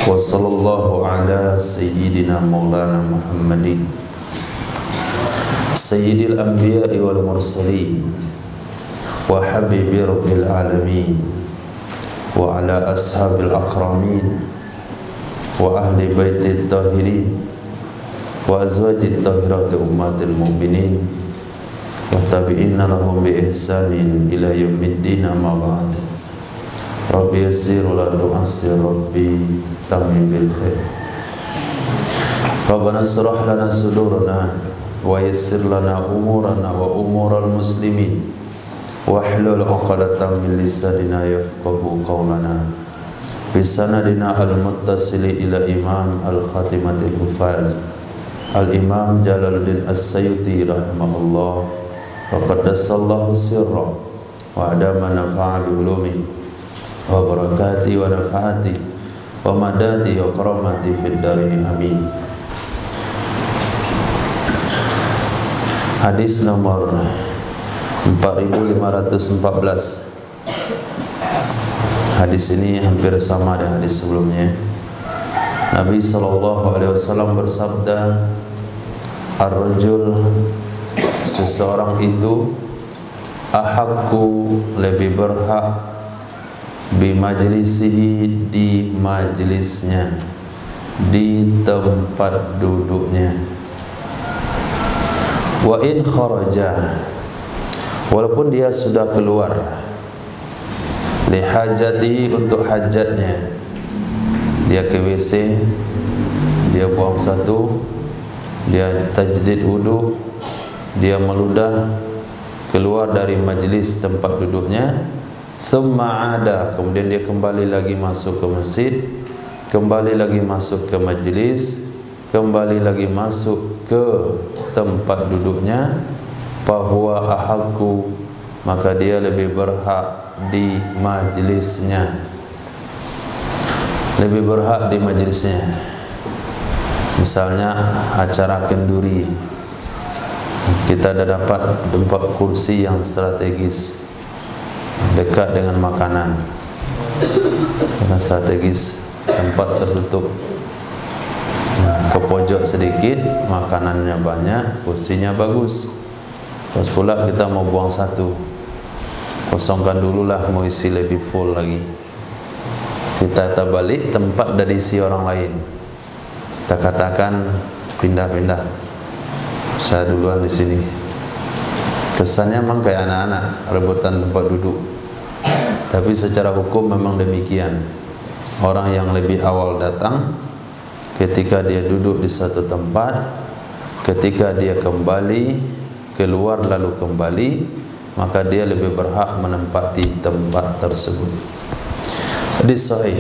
wa sallallahu ala sayyidina maulana Muhammadin sayyidil anbiya'i wal mursalin wa habibi rabbil alamin wa ala ashabil akramin wa ahli baitit tahirin wa azwajit tahirati ummatil mu'minin wa tabi'ina lahum bi ihsanin ila yaumiddin amma ba'd. Rabbi yassir wa la tu'assir, Rabbi tamim bil khair. Rabbana shrah lana sudurana wa yassir lana umurana wa umural muslimin wahlul 'uqdatam min lisanina yafqahu qawlana bisanadina al-muttasili ila imam al-khatimatil hufaz al-imam Jalaluddin As-Sayuti rahimahullah wa qaddasallahu sirra wa adama nafa'a bi ulumi wa barakati wa nafa'ati wa madati wa karamati fid darini amin. Hadis nomor 4514. Hadis ini hampir sama dengan hadis sebelumnya. Nabi SAW bersabda, ar-rajul, seseorang itu ahakku, lebih berhak, bi majlisihi, di majlisnya, di tempat duduknya. Wa in kharaja, walaupun dia sudah keluar, li hajati, untuk hajatnya, dia ke WC, dia buang satu, dia tajdid wudu, dia meludah, keluar dari majlis tempat duduknya, summa ada, kemudian dia kembali lagi masuk ke masjid, kembali lagi masuk ke majlis, kembali lagi masuk ke tempat duduknya, bahwa ahakku, maka dia lebih berhak di majlisnya, lebih berhak di majlisnya. Misalnya acara kenduri, kita ada dapat tempat kursi yang strategis, dekat dengan makanan, dengan strategis, tempat tertutup, ke pojok sedikit, makanannya banyak, kursinya bagus. Pas pula kita mau buang satu, kosongkan dululah, mau isi lebih full lagi. Kita balik, tempat dari isi orang lain, kita katakan pindah-pindah, saya duluan di sini. Kesannya memang kayak anak-anak rebutan tempat duduk, tapi secara hukum memang demikian. Orang yang lebih awal datang, ketika dia duduk di satu tempat, ketika dia kembali keluar lalu kembali, maka dia lebih berhak menempati tempat tersebut. Hadis sahih.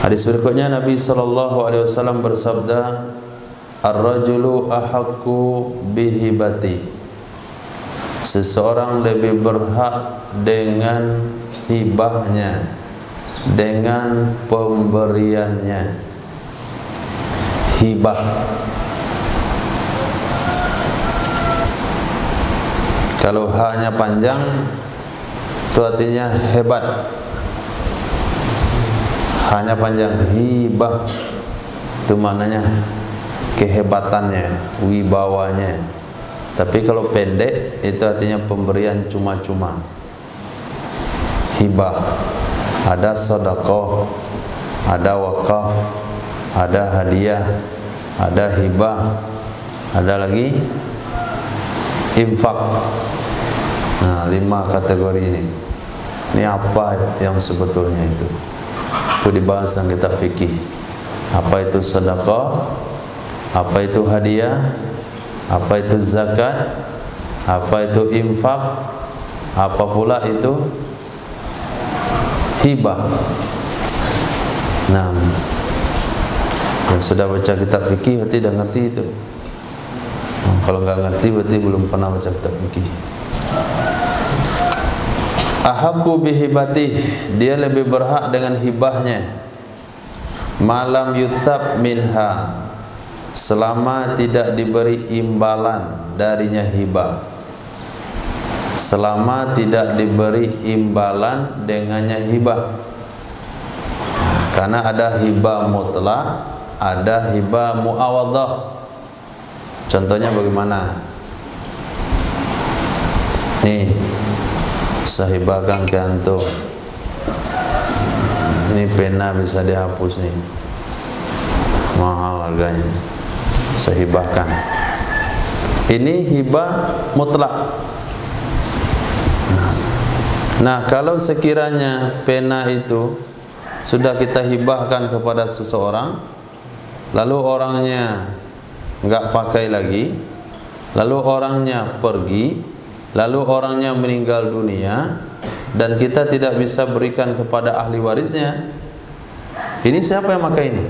Hadis berikutnya, Nabi SAW bersabda, ar-rajulu ahaqqu bihibati, seseorang lebih berhak dengan hibahnya, dengan pemberiannya. Hibah, kalau hanya panjang itu artinya hebat, hanya panjang. Hibah itu maknanya kehebatannya, wibawanya. Tapi kalau pendek itu artinya pemberian cuma-cuma. Hibah, ada sedekah, ada wakaf, ada hadiah, ada hibah, ada lagi infak. Nah, 5 kategori ini. Ini apa yang sebetulnya itu? Itu di bahasan kitab fikih. Apa itu sedekah? Apa itu hadiah? Apa itu zakat? Apa itu infak? Apa pula itu hibah? Nah, yang sudah baca kitab fikih berarti dah ngerti itu. Kalau nggak ngerti berarti belum pernah baca kitab fikih. Ahaqqu bihibati, dia lebih berhak dengan hibahnya. Malam yutsab minha, selama tidak diberi imbalan darinya hibah. Selama tidak diberi imbalan dengannya hibah. Karena ada hibah mutlak, ada hibah muawadhah. Contohnya bagaimana? Nih, saya hibahkan ke antum. Ini pena bisa dihapus nih, mahal harganya, saya hibahkan. Ini hibah mutlak. Nah, kalau sekiranya pena itu sudah kita hibahkan kepada seseorang, lalu orangnya nggak pakai lagi, lalu orangnya pergi, lalu orangnya meninggal dunia, dan kita tidak bisa berikan kepada ahli warisnya, ini siapa yang pakai ini?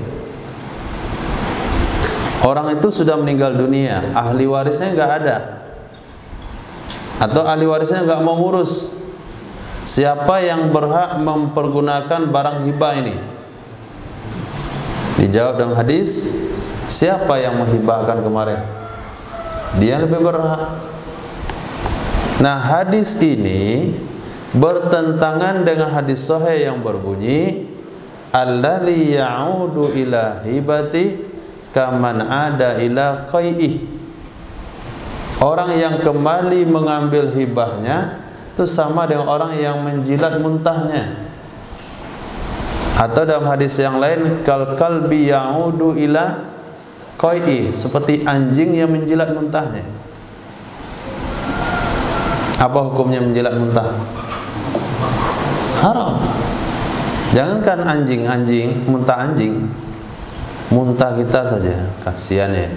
Orang itu sudah meninggal dunia, ahli warisnya nggak ada, atau ahli warisnya nggak mau ngurus. Siapa yang berhak mempergunakan barang hibah ini? Dijawab dalam hadis, siapa yang menghibahkan kemarin? Dia lebih berhak. Nah, hadis ini bertentangan dengan hadis sahih yang berbunyi, alladzi ya'udu ila hibati kaman ada ila qai'i. Orang yang kembali mengambil hibahnya itu sama dengan orang yang menjilat muntahnya. Atau dalam hadis yang lain, kal kalbi ya'udu ila qai'i, seperti anjing yang menjilat muntahnya. Apa hukumnya menjilat muntah? Haram. Jangankan anjing, muntah anjing, muntah kita saja, kasihan ya.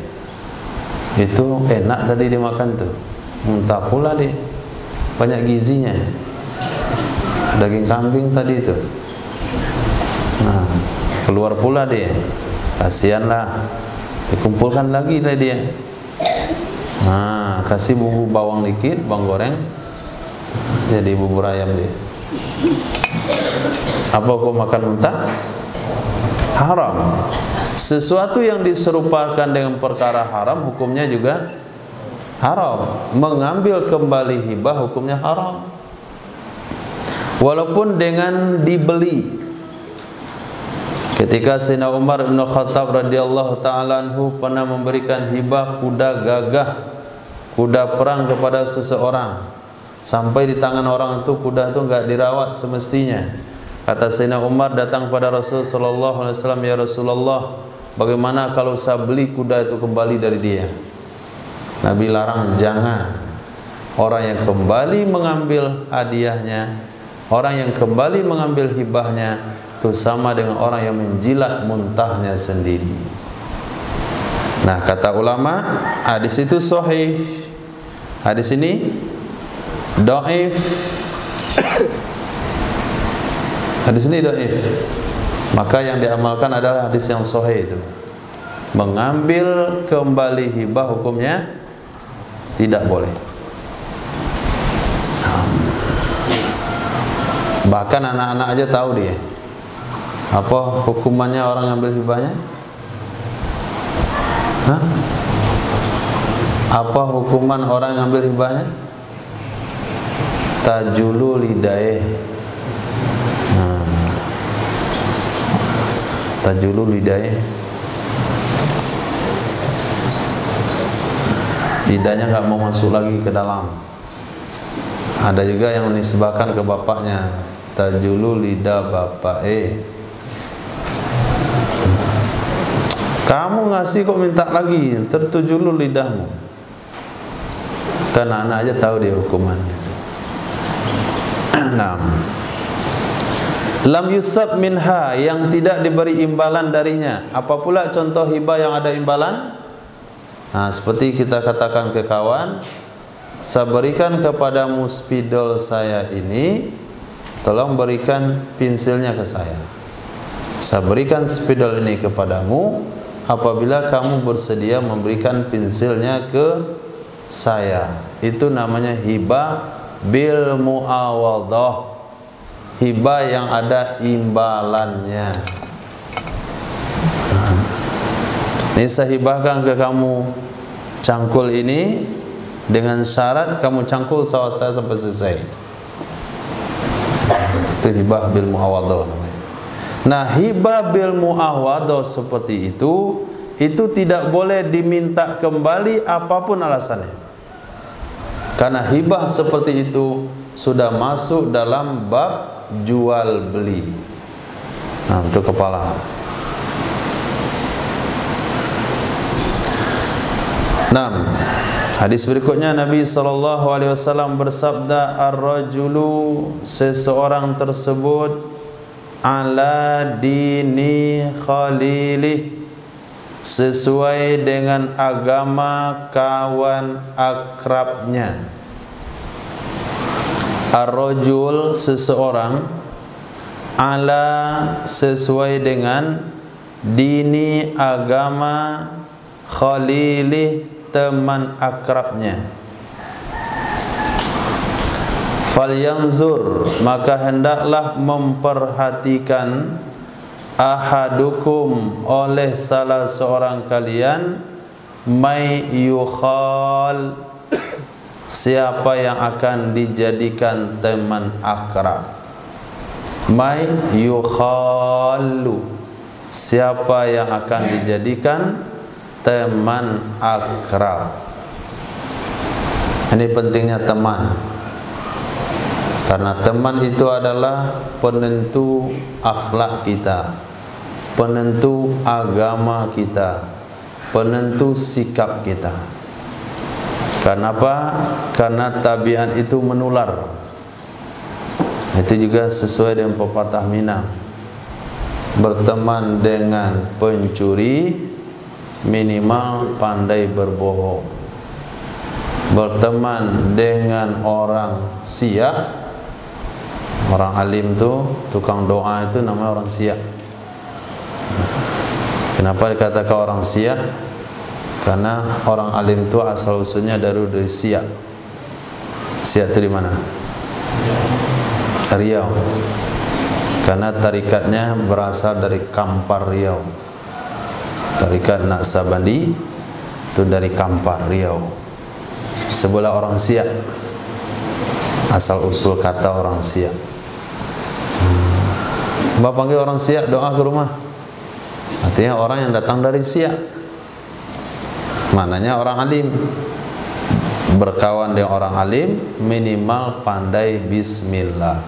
Itu enak tadi dimakan tuh, muntah pula dia, banyak gizinya. Daging kambing tadi itu, nah keluar pula dia, kasihanlah. Dikumpulkan lagi lah dia. Nah, kasih bumbu bawang dikit, bawang goreng, jadi bubur ayam dia. Apa kau makan muntah? Haram. Sesuatu yang diserupakan dengan perkara haram, hukumnya juga haram. Mengambil kembali hibah, hukumnya haram. Walaupun dengan dibeli. Ketika Sayyidina Umar bin Khattab radhiyallahu ta'ala anhu pernah memberikan hibah kuda gagah, kuda perang kepada seseorang, sampai di tangan orang itu kuda itu enggak dirawat semestinya. Kata Sayyidina Umar datang pada Rasul sallallahu alaihi wasallam, ya Rasulullah, bagaimana kalau saya beli kuda itu kembali dari dia? Nabi larang, jangan. Orang yang kembali mengambil hadiahnya, orang yang kembali mengambil hibahnya, itu sama dengan orang yang menjilat muntahnya sendiri. Nah, kata ulama, hadis itu sahih. Hadis ini dhaif. Hadis ini dhaif. Maka yang diamalkan adalah hadis yang sahih itu. Mengambil kembali hibah hukumnya tidak boleh. Bahkan anak-anak aja tahu dia. Apa hukumannya orang ngambil hibahnya? Hah? Apa hukuman orang ngambil hibahnya? Tajulu lidae. Tajulu lidae. Lidahnya nggak mau masuk lagi ke dalam. Ada juga yang menisbahkan ke bapaknya, tajulu lidah bapak. Kamu ngasih kok minta lagi, tertujulu lidahmu. Karena anak aja tahu dia hukumannya. Lam yusab minha, yang tidak diberi imbalan darinya. Apa pula contoh hibah yang ada imbalan? Nah, seperti kita katakan ke kawan, saya berikan kepadamu spidol saya ini, tolong berikan pensilnya ke saya. Saya berikan spidol ini kepadamu apabila kamu bersedia memberikan pensilnya ke saya. Itu namanya hibah bil muawadhah, hibah yang ada imbalannya. Ini saya hibahkan ke kamu cangkul ini dengan syarat kamu cangkul sawah saya sampai selesai. Itu hibah bil muawadhah namanya. Nah, hibah bil muawadhah seperti itu tidak boleh diminta kembali apapun alasannya. Karena hibah seperti itu sudah masuk dalam bab jual beli. Nah, untuk kepala. Hadis berikutnya Nabi SAW bersabda, ar-rajulu, seseorang tersebut, ala dini khalilih, sesuai dengan agama kawan akrabnya. Ar-rajul, seseorang, ala, sesuai dengan, dini, agama, khalilih, teman akrabnya. Falyanzur, maka hendaklah memperhatikan, ahadukum, oleh salah seorang kalian, may yukhal, siapa yang akan dijadikan teman akrab. May yukhalu, siapa yang akan dijadikan teman akrab. Ini pentingnya teman, karena teman itu adalah penentu akhlak kita, penentu agama kita, penentu sikap kita. Kenapa? Karena tabiat itu menular. Itu juga sesuai dengan pepatah Minang, berteman dengan pencuri minimal pandai berbohong. Berteman dengan orang siak, orang alim tu, tukang doa itu namanya orang siak. Kenapa dikatakan orang siak? Karena orang alim itu asal usulnya dari siak. Siak itu di mana? Riau. Karena tarikatnya berasal dari Kampar Riau. Tarikat Naksabandi itu dari Kampar Riau. Sebelah orang siak, asal usul kata orang siak. Bapak panggil orang siak doa ke rumah, artinya orang yang datang dari siak. Maknanya orang alim. Berkawan dengan orang alim minimal pandai bismillah.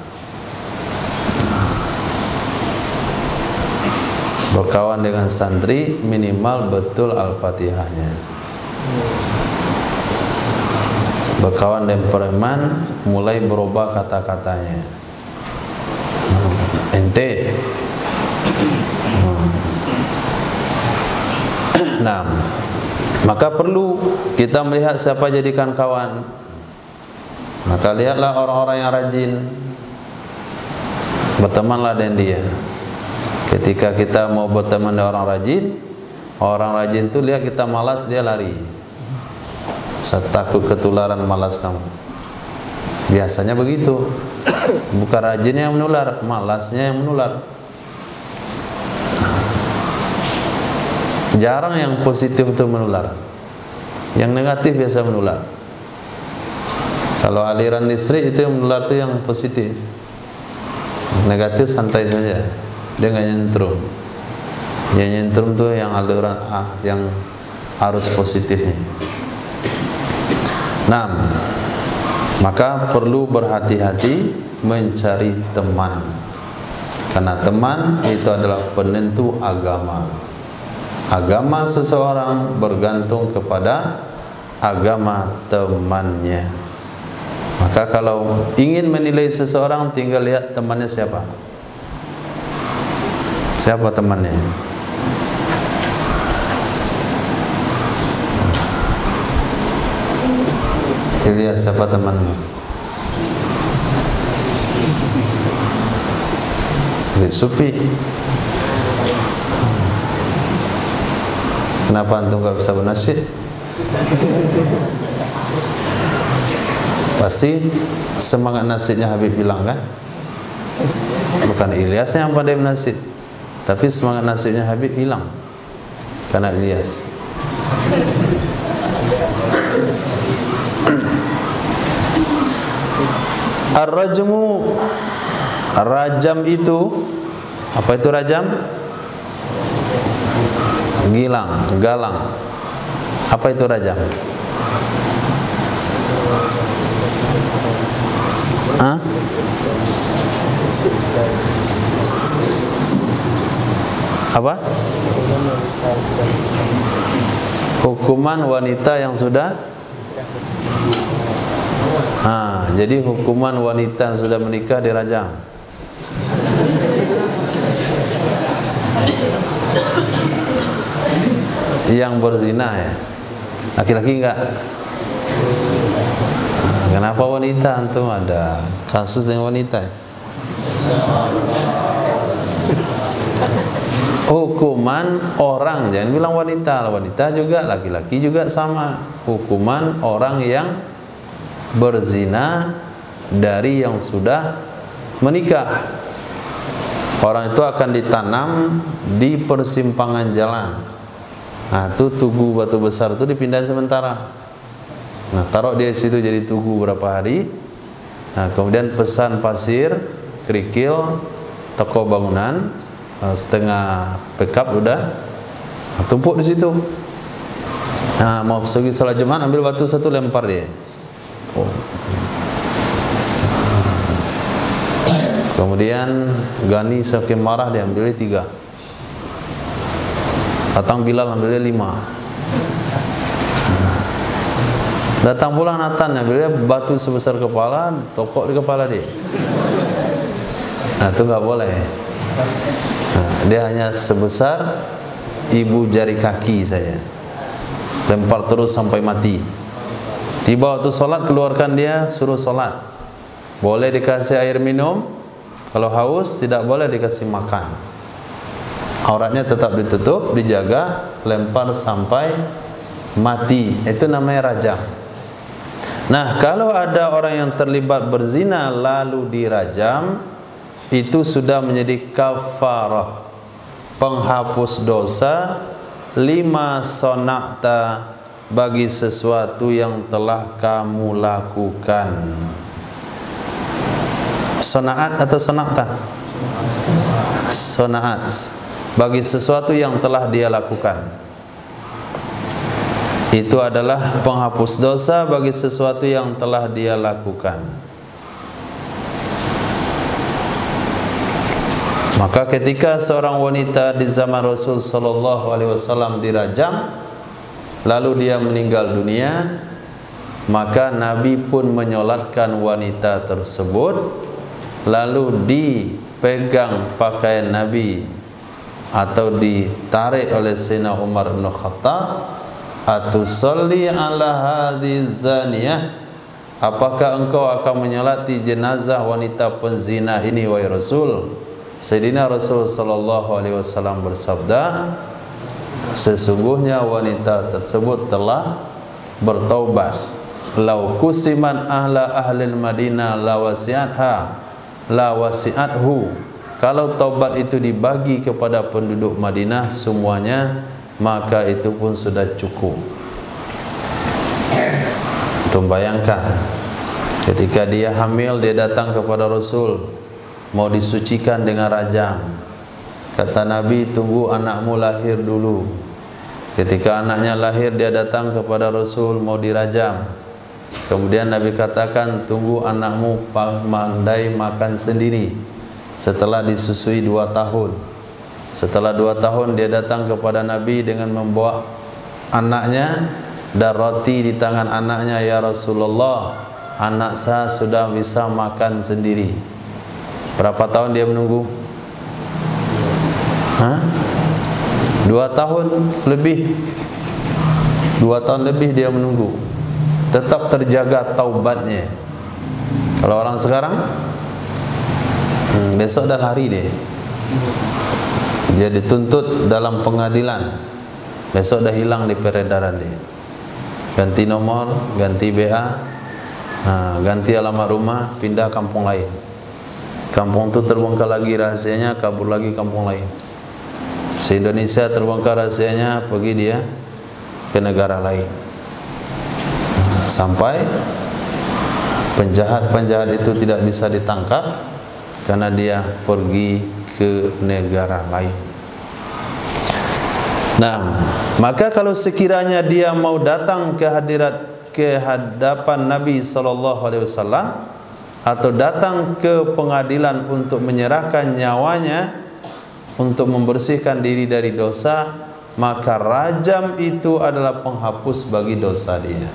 Berkawan dengan santri minimal betul Al-Fatihahnya. Berkawan dengan preman mulai berubah kata-katanya. Ente. Nah, maka perlu kita melihat siapa jadikan kawan. Maka lihatlah orang-orang yang rajin, bertemanlah dengan dia. Ketika kita mau berteman dengan orang rajin itu lihat kita malas, dia lari. Saya takut ketularan malas kamu. Biasanya begitu. Bukan rajinnya yang menular, malasnya yang menular. Jarang yang positif itu menular. Yang negatif biasa menular. Kalau aliran listrik itu yang menular itu yang positif. Negatif santai saja. Dia nggak nyentrum. Yang nyentrum tuh yang aliran yang arus positifnya. Nah, maka perlu berhati-hati mencari teman, karena teman itu adalah penentu agama. Agama seseorang bergantung kepada agama temannya. Maka kalau ingin menilai seseorang, tinggal lihat temannya siapa. Siapa temannya? Lihat siapa temannya. Lihat Sufi. Kenapa antum gak bisa bernasyid? Pasti semangat nasyidnya Habib hilang kan? Bukan Ilyas yang pandai bernasyid, tapi semangat nasyidnya Habib hilang karena Ilyas. Ar-rajmu, rajam itu Apa itu rajam? Gilang, galang. Apa itu rajam? Hah? Apa? Hukuman wanita yang sudah jadi hukuman wanita yang sudah menikah dirajam. Yang berzina ya, laki-laki enggak? Kenapa wanita? Antum ada kasus dengan wanita? Hukuman orang, jangan bilang wanita, wanita juga, laki-laki juga sama. Hukuman orang yang berzina dari yang sudah menikah. Orang itu akan ditanam di persimpangan jalan. Nah, itu tugu batu besar itu dipindahin sementara. Nah, taruh dia situ jadi tugu berapa hari. Nah, kemudian pesan pasir, kerikil, toko bangunan, setengah pickup udah tumpuk di situ. Nah, mau pergi salat Jumat, ambil batu satu lempar dia. Kemudian Gani semakin marah, dia ambilnya 3. Datang Bilal, ambilnya 5. Datang pula Nathan, ambilnya batu sebesar kepala, tokok di kepala dia. Nah, itu nggak boleh. Nah, dia hanya sebesar ibu jari kaki saya. Lempar terus sampai mati. Tiba waktu sholat, keluarkan dia, suruh sholat. Boleh dikasih air minum, kalau haus tidak boleh dikasih makan. Auratnya tetap ditutup, dijaga, lempar sampai mati. Itu namanya rajam. Nah, kalau ada orang yang terlibat berzina lalu dirajam, itu sudah menjadi kafarah, penghapus dosa 5 sonakta bagi sesuatu yang telah kamu lakukan. Sonaat atau sonakta? Sonaat, bagi sesuatu yang telah dia lakukan. Itu adalah penghapus dosa bagi sesuatu yang telah dia lakukan. Maka ketika seorang wanita di zaman Rasul sallallahu alaihi wasallam dirajam, lalu dia meninggal dunia, maka Nabi pun menyolatkan wanita tersebut, lalu dipegang pakaian Nabi atau ditarik oleh Sayyidina Umar bin Khattab, "Atusalli ala hadhihi zaniyah?" Apakah engkau akan menyolati jenazah wanita penzina ini wahai Rasul? Sayyidina Rasul sallallahu alaihi wasallam bersabda, sesungguhnya wanita tersebut telah bertaubat. Lau kusiman ahla ahlil Madinah la wasi'athu. Kalau taubat itu dibagi kepada penduduk Madinah semuanya, maka itu pun sudah cukup. Itu bayangkan, ketika dia hamil, dia datang kepada Rasul, mau disucikan dengan rajam. Kata Nabi, tunggu anakmu lahir dulu. Ketika anaknya lahir, dia datang kepada Rasul mau dirajam. Kemudian Nabi katakan, tunggu anakmu pandai makan sendiri. Setelah disusui 2 tahun. Setelah 2 tahun dia datang kepada Nabi dengan membawa anaknya dan roti di tangan anaknya. Ya Rasulullah, anak saya sudah bisa makan sendiri. Berapa tahun dia menunggu? 2 tahun lebih. 2 tahun lebih dia menunggu. Tetap terjaga taubatnya. Kalau orang sekarang, besok dah lari dia. Dia dituntut dalam pengadilan, besok dah hilang di peredaran dia. Ganti nomor, ganti BA, ganti alamat rumah, pindah kampung lain. Kampung itu terbongkar lagi rahasianya, kabur lagi kampung lain. Se-Indonesia terbongkar rahasianya, pergi dia ke negara lain. Sampai penjahat-penjahat itu tidak bisa ditangkap karena dia pergi ke negara lain. Nah, maka kalau sekiranya dia mau datang ke hadapan Nabi SAW atau datang ke pengadilan untuk menyerahkan nyawanya untuk membersihkan diri dari dosa, maka rajam itu adalah penghapus bagi dosa dia,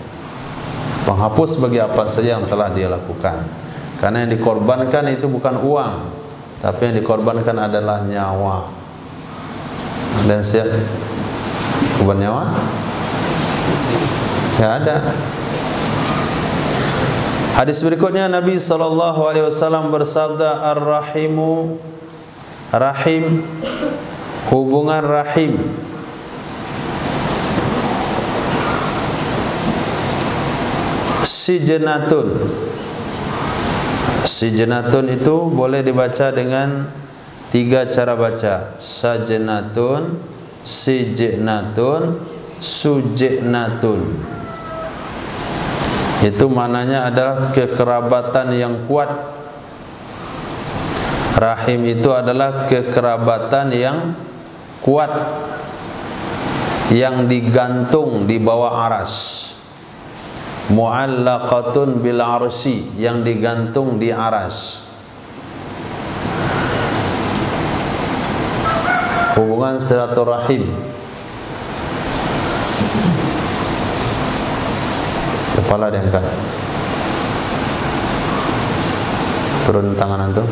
penghapus bagi apa saja yang telah dia lakukan. Karena yang dikorbankan itu bukan uang, tapi yang dikorbankan adalah nyawa. Dan siap korban nyawa? Tidak ada. Hadis berikutnya Nabi SAW bersabda, Ar-Rahimu, rahim, hubungan rahim, sijnatun. Sijnatun itu boleh dibaca dengan 3 cara baca: sajnatun, sijnatun, sujnatun. Itu maknanya adalah kekerabatan yang kuat. Rahim itu adalah kekerabatan yang kuat, yang digantung di bawah aras. Mu'allaqatun bil arsi, yang digantung di aras. Hubungan silaturahim. Kepala diangkat, turun tangan antum,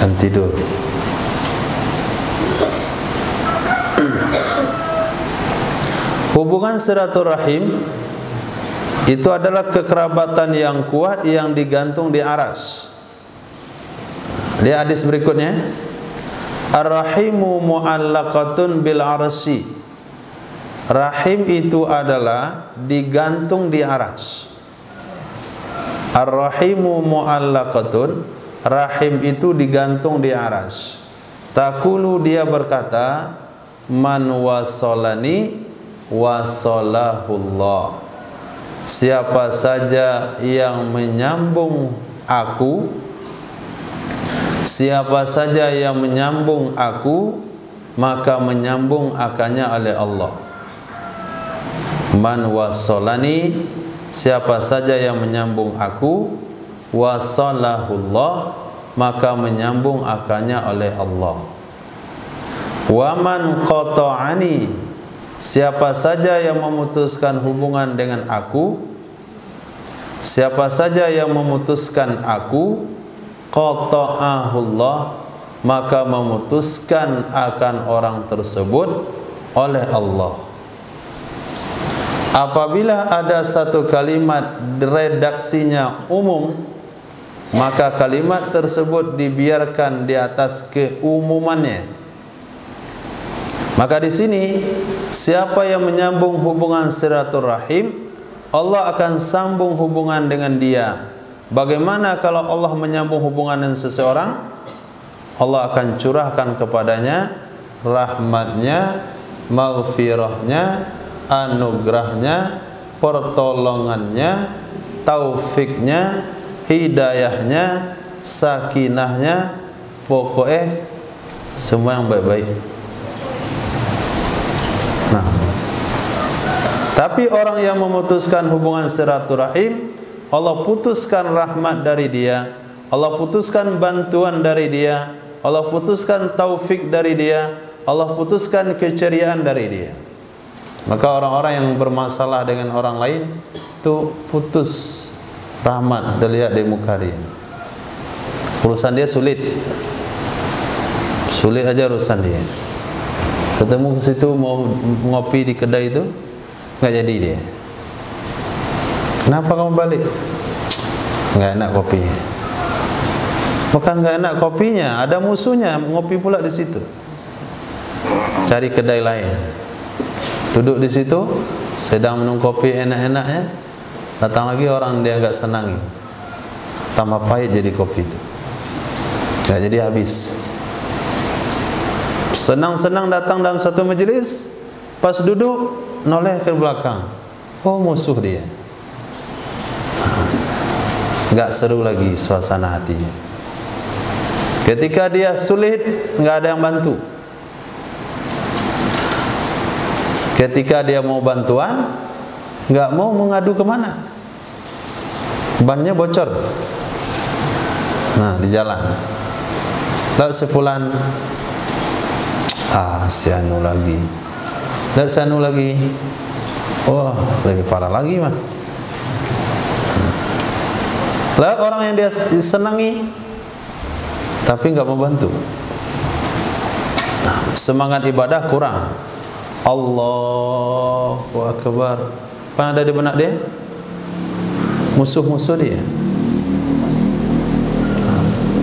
dan tidur. Hubungan silaturahim itu adalah kekerabatan yang kuat yang digantung di aras. Lihat hadis berikutnya, Ar-Rahimu mu'allaqatun bil arsi. Rahim itu adalah digantung di aras. Ar-Rahimu mu'allaqatun, rahim itu digantung di aras. Taqulu, dia berkata, man wasolani wasolahullah. Siapa saja yang menyambung aku, siapa saja yang menyambung aku, maka menyambung akannya oleh Allah. Man wasolani, siapa saja yang menyambung aku, wasolahullah, maka menyambung akannya oleh Allah. Wa man qata'ani, siapa saja yang memutuskan hubungan dengan aku, siapa saja yang memutuskan aku, qata'ahullah, maka memutuskan akan orang tersebut oleh Allah. Apabila ada satu kalimat redaksinya umum, maka kalimat tersebut dibiarkan di atas keumumannya. Maka di sini, siapa yang menyambung hubungan silaturahim, Allah akan sambung hubungan dengan dia. Bagaimana kalau Allah menyambung hubungan dengan seseorang? Allah akan curahkan kepadanya rahmatnya, maghfirahnya, anugerahnya, pertolongannya, taufiknya, hidayahnya, sakinahnya, pokoknya semua yang baik-baik. Nah, tapi orang yang memutuskan hubungan silaturahim, Allah putuskan rahmat dari dia, Allah putuskan bantuan dari dia, Allah putuskan taufik dari dia, Allah putuskan keceriaan dari dia. Maka orang-orang yang bermasalah dengan orang lain itu putus rahmat, dilihat di muka dia. Urusan dia sulit aja urusan dia. Ketemu ke situ mau ngopi di kedai itu nggak jadi dia. Kenapa kamu balik? Nggak enak kopinya. Bukan nggak enak kopinya, ada musuhnya ngopi pula di situ. Cari kedai lain. Duduk di situ, sedang minum kopi enak-enaknya, datang lagi orang dia nggak senangi, tambah pahit jadi kopi itu, nggak jadi habis. Senang-senang datang dalam satu majelis, pas duduk noleh ke belakang, oh musuh dia, nggak seru lagi suasana hatinya. Ketika dia sulit, nggak ada yang bantu. Ketika dia mau bantuan, nggak mau mengadu kemana. Bannya bocor. Nah, di jalan. Lalu sepulan, si anu lagi. Lalu si anu lagi. Oh, lebih parah lagi mah. Lalu orang yang dia senangi, tapi nggak mau bantu. Semangat ibadah kurang. Allahu Akbar. Apa ada di benak dia? Musuh-musuh dia.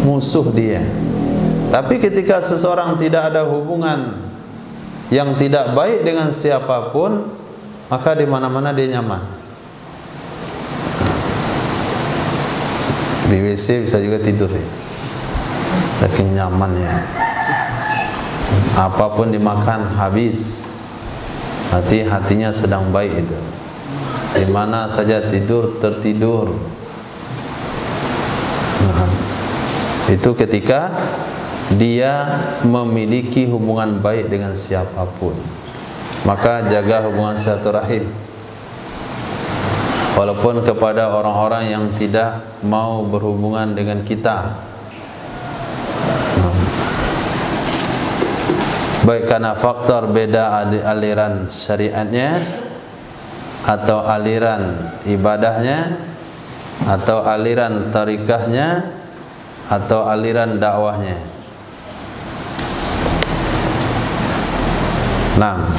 Musuh dia. Tapi ketika seseorang tidak ada hubungan yang tidak baik dengan siapapun, maka di mana-mana dia nyaman. Di WC bisa juga tidur ya. Saking nyamannya. Apapun dimakan habis. Hatinya sedang baik itu. Di mana saja tidur tertidur. Nah, itu ketika dia memiliki hubungan baik dengan siapapun. Maka jaga hubungan silaturahim. Walaupun kepada orang-orang yang tidak mau berhubungan dengan kita. Baik karena faktor beda aliran syariatnya, atau aliran ibadahnya, atau aliran tarikahnya, atau aliran dakwahnya. Nah,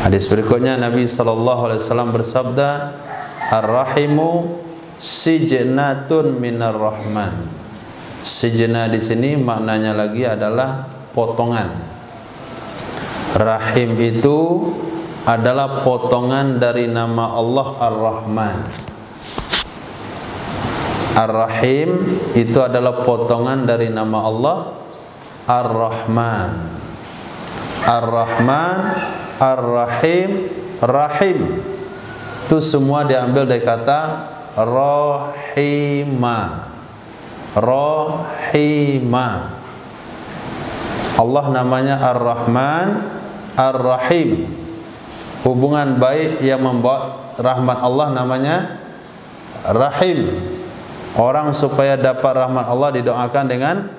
hadis berikutnya Nabi SAW bersabda, Ar-rahimu sijnatun minar rahman. Sijna di sini maknanya lagi adalah potongan. Rahim itu adalah potongan dari nama Allah Ar-Rahman. Ar-Rahim itu adalah potongan dari nama Allah Ar-Rahman. Ar-Rahman, Ar-Rahim, Rahim. Itu semua diambil dari kata Rahima. Rahima. Allah namanya Ar-Rahman, Ar-Rahim. Hubungan baik yang membawa rahmat Allah namanya Rahim. Orang supaya dapat rahmat Allah didoakan dengan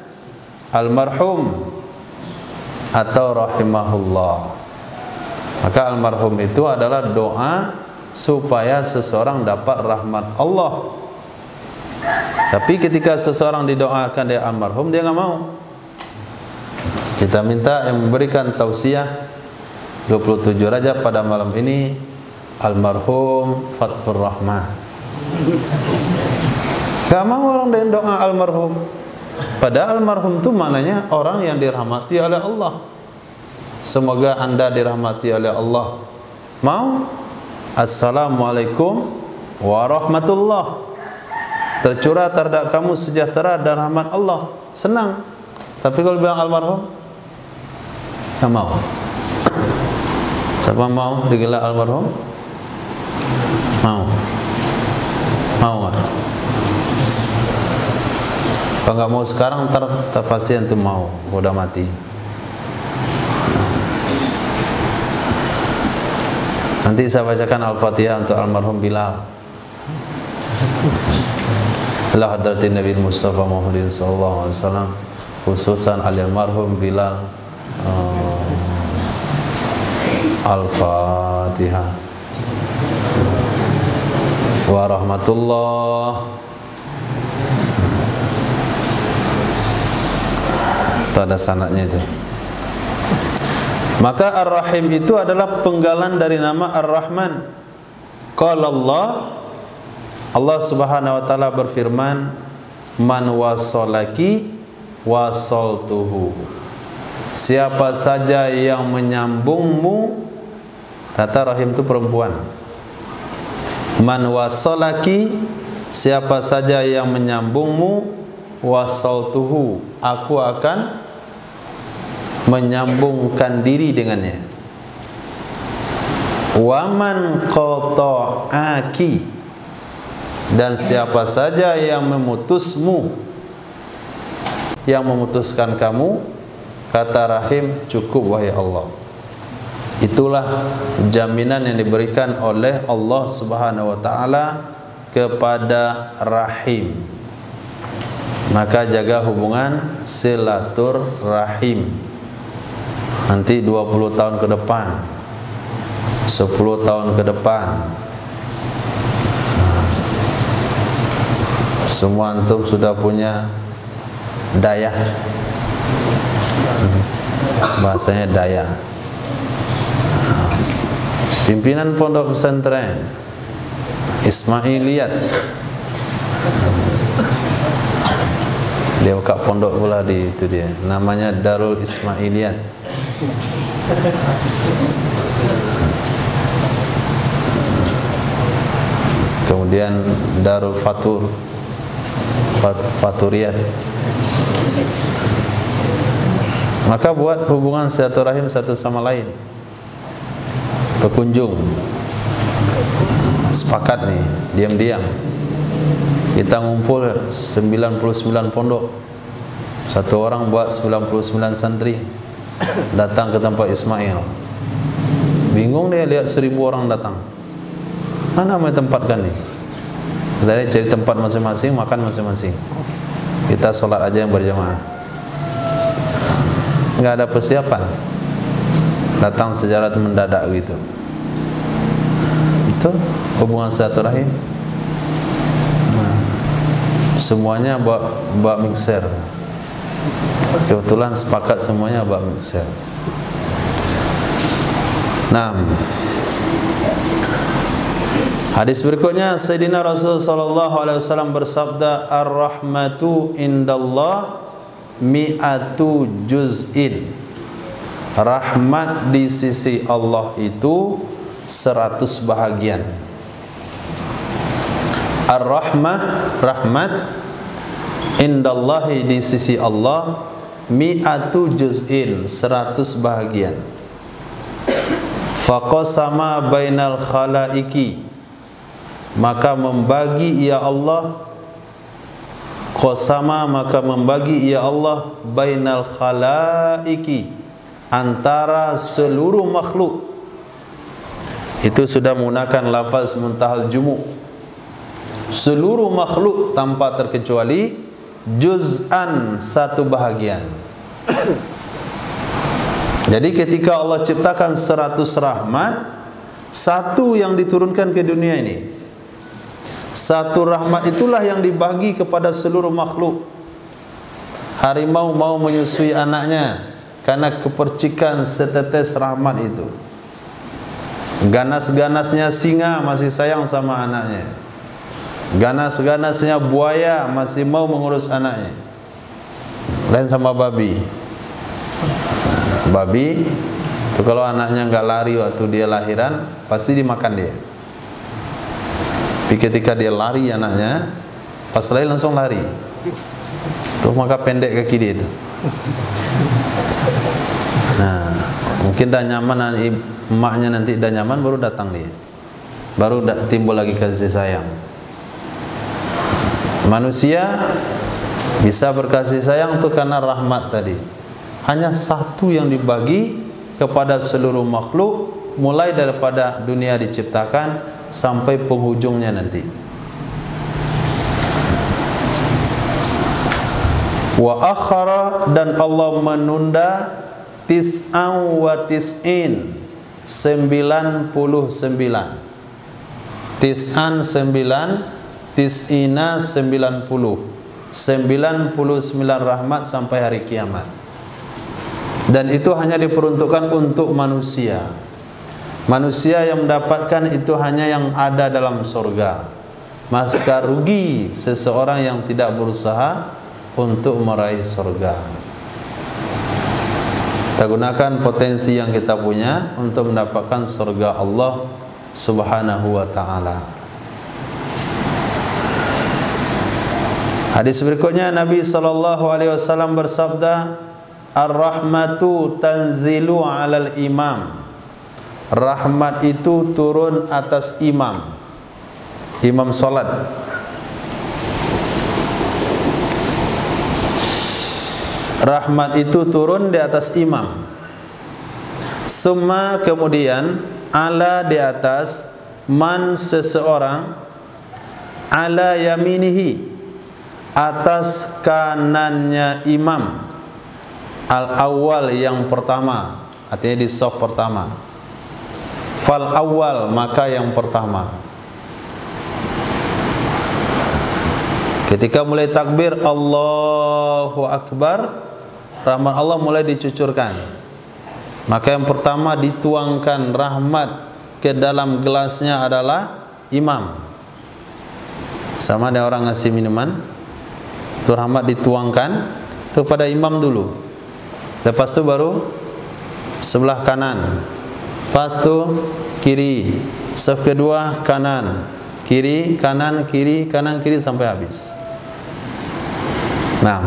almarhum atau rahimahullah. Maka almarhum itu adalah doa supaya seseorang dapat rahmat Allah. Tapi ketika seseorang didoakan dia almarhum, dia nggak mau. Kita minta yang memberikan tausiah 27 Rajab pada malam ini almarhum Fathur Rahmah. Gak mau orang dengan doa almarhum. Padahal almarhum itu maknanya orang yang dirahmati oleh Allah. Semoga anda dirahmati oleh Allah. Mau? Assalamualaikum warahmatullah. Tercurah terhadap kamu sejahtera dan rahmat Allah. Senang. Tapi kalau bilang almarhum, tak mau. Siapa mau digelar almarhum? Mau. Mau gak? Kalau nggak mau sekarang, ntar pasti antum mau. Udah mati. Nanti saya bacakan Al-Fatihah untuk almarhum Bilal. Ila hadratin Nabi Mustafa Muhammadin sallallahu alaihi wasallam, khususan almarhum Bilal. Al-Fatihah. Wa rahmatullah. Itu ada sanadnya itu. Maka Ar-Rahim itu adalah penggalan dari nama Ar-Rahman. Qala Allah Subhanahu wa taala berfirman, man wasolaki wasoltuhu. Siapa saja yang menyambungmu, kata rahim itu perempuan. Man wasolaki, siapa saja yang menyambungmu, wasoltuhu, aku akan menyambungkan diri dengannya. Waman qata'aki, dan siapa saja yang memutusmu, yang memutuskan kamu. Kata rahim, cukup wahai Allah. Itulah jaminan yang diberikan oleh Allah Subhanahu wa taala kepada rahim. Maka jaga hubungan silaturahim. Nanti 20 tahun ke depan, 10 tahun ke depan, semua antum sudah punya dayah. Bahasanya dayah. Pimpinan pondok pesantren Ismailiyat, dia buka pondok pula di itu dia, namanya Darul Ismailiyat. Kemudian Darul Faturiyat. Maka buat hubungan silaturahim satu sama lain. Berkunjung, sepakat nih, diam-diam kita ngumpul 99 pondok, satu orang buat 99 santri, datang ke tempat Ismail. Bingung dia lihat 1000 orang datang, mana mau tempatkan nih? Kita cari tempat masing-masing, makan masing-masing, kita sholat aja yang berjamaah. Nggak ada persiapan, datang secara mendadak gitu. Itu hubungan silaturahim. Semuanya bawa mixer. Kebetulan sepakat semuanya bawa mixer. Nah, hadis berikutnya, Sayyidina Rasul sallallahu alaihi wasallam bersabda, "Ar-rahmatu indallah mi'atu juz'in." Rahmat di sisi Allah itu 100 bahagian. Ar-rahmah, rahmat, indallahi di sisi Allah, mi'atu juz'in, 100 bahagian. Faqasama bainal khalaiki, maka membagi ia Allah, qasama maka membagi ia Allah, bainal khalaiki, antara seluruh makhluk. Itu sudah menggunakan lafaz muntahal jumu', seluruh makhluk tanpa terkecuali, juz'an, satu bahagian. Jadi ketika Allah ciptakan 100 rahmat, satu yang diturunkan ke dunia ini, satu rahmat itulah yang dibagi kepada seluruh makhluk. Harimau mau menyusui anaknya karena kepercikan setetes rahmat itu. Ganas-ganasnya singa masih sayang sama anaknya. Ganas-ganasnya buaya masih mau mengurus anaknya. Lain sama babi. Babi itu kalau anaknya nggak lari waktu dia lahiran, pasti dimakan dia. Tapi ketika dia lari anaknya, pas lahir langsung lari. Tuh maka pendek kaki dia itu. Nah, mungkin dah nyaman, emaknya nanti dah nyaman, baru datang dia, baru timbul lagi kasih sayang. Manusia bisa berkasih sayang itu karena rahmat tadi. Hanya satu yang dibagi kepada seluruh makhluk, mulai daripada dunia diciptakan sampai penghujungnya nanti. Wa akhara, dan Allah menunda, tis'an wa tis'in, 99. Tis'an 9, tis'ina 90. 99 rahmat sampai hari kiamat. Dan itu hanya diperuntukkan untuk manusia. Manusia yang mendapatkan itu hanya yang ada dalam surga. Maka rugi seseorang yang tidak berusaha untuk meraih surga. Kita gunakan potensi yang kita punya untuk mendapatkan surga Allah Subhanahu wa ta'ala. Hadis berikutnya, Nabi SAW bersabda, Ar-rahmatu tanzilu alal imam. Rahmat itu turun atas imam, imam solat. rahmat itu turun di atas imam. Summa kemudian ala di atas man seseorang, ala yaminihi atas kanannya imam, al awal yang pertama, artinya di shaf pertama. Fal awal maka yang pertama. Ketika mulai takbir Allahu Akbar, rahmat Allah mulai dicucurkan. Maka yang pertama dituangkan rahmat ke dalam gelasnya adalah imam. Sama ada orang ngasih minuman, itu rahmat dituangkan kepada imam dulu. Lepas itu baru sebelah kanan. Lepas itu kiri. Saf kedua kanan. Kiri, kanan, kiri, kanan, kiri sampai habis. Nah,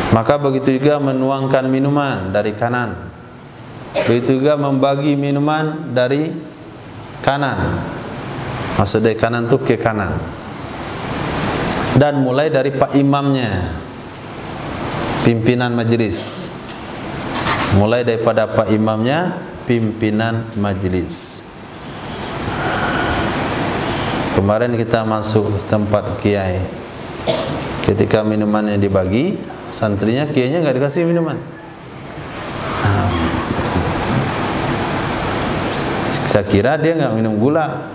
maka begitu juga menuangkan minuman dari kanan. Begitu juga membagi minuman dari kanan. Maksud dari kanan itu ke kanan. Dan mulai dari pak imamnya, pimpinan majelis. Mulai daripada pak imamnya, pimpinan majelis. Kemarin kita masuk tempat kiai. Ketika minumannya dibagi, santrinya, kiainya nggak dikasih minuman. Saya kira dia nggak minum gula.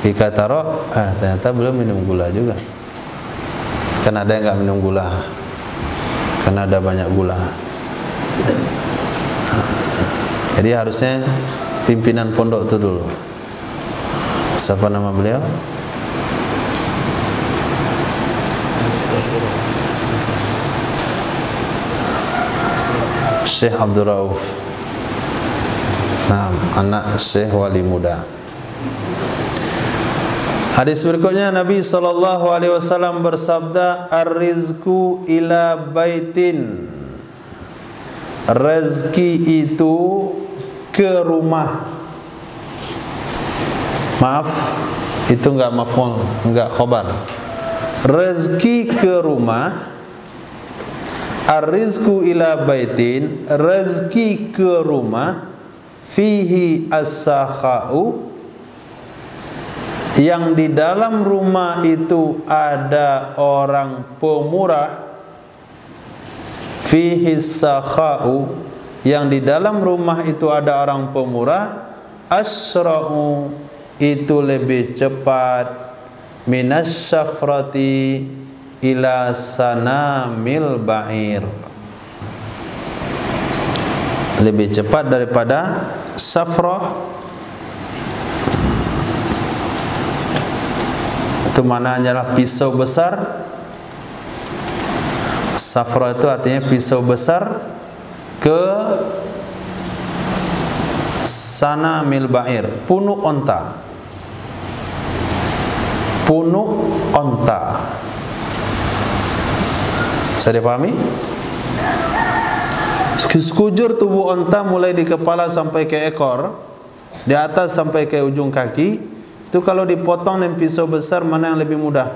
Jika taruh, ternyata belum minum gula juga. Karena ada yang nggak minum gula, karena ada banyak gula. Jadi harusnya pimpinan pondok itu dulu. Siapa nama beliau? Syekh Abdul Rauf. Nah, anak Syekh Wali Muda. Hadis berikutnya Nabi SAW bersabda, ar-rizqu ila baitin. Rezeki itu ke rumah. Maaf, itu enggak maf'ul, enggak khobar. Rezeki ke rumah. Ar-rizqu ila baitin, rezeki ke rumah, fihi as-sakha'u, yang di dalam rumah itu ada orang pemurah. Fihi as-sakha'u, yang di dalam rumah itu ada orang pemurah. Asra'u, itu lebih cepat, minas syafrati ila sanamil ba'ir, lebih cepat daripada safrah. Itu mana hanyalah pisau besar. Safrah itu artinya pisau besar, ke sanamil ba'ir, punuk onta. Punuk onta. Bisa dipahami? Sekujur tubuh onta mulai di kepala sampai ke ekor, di atas sampai ke ujung kaki, itu kalau dipotong dengan pisau besar mana yang lebih mudah?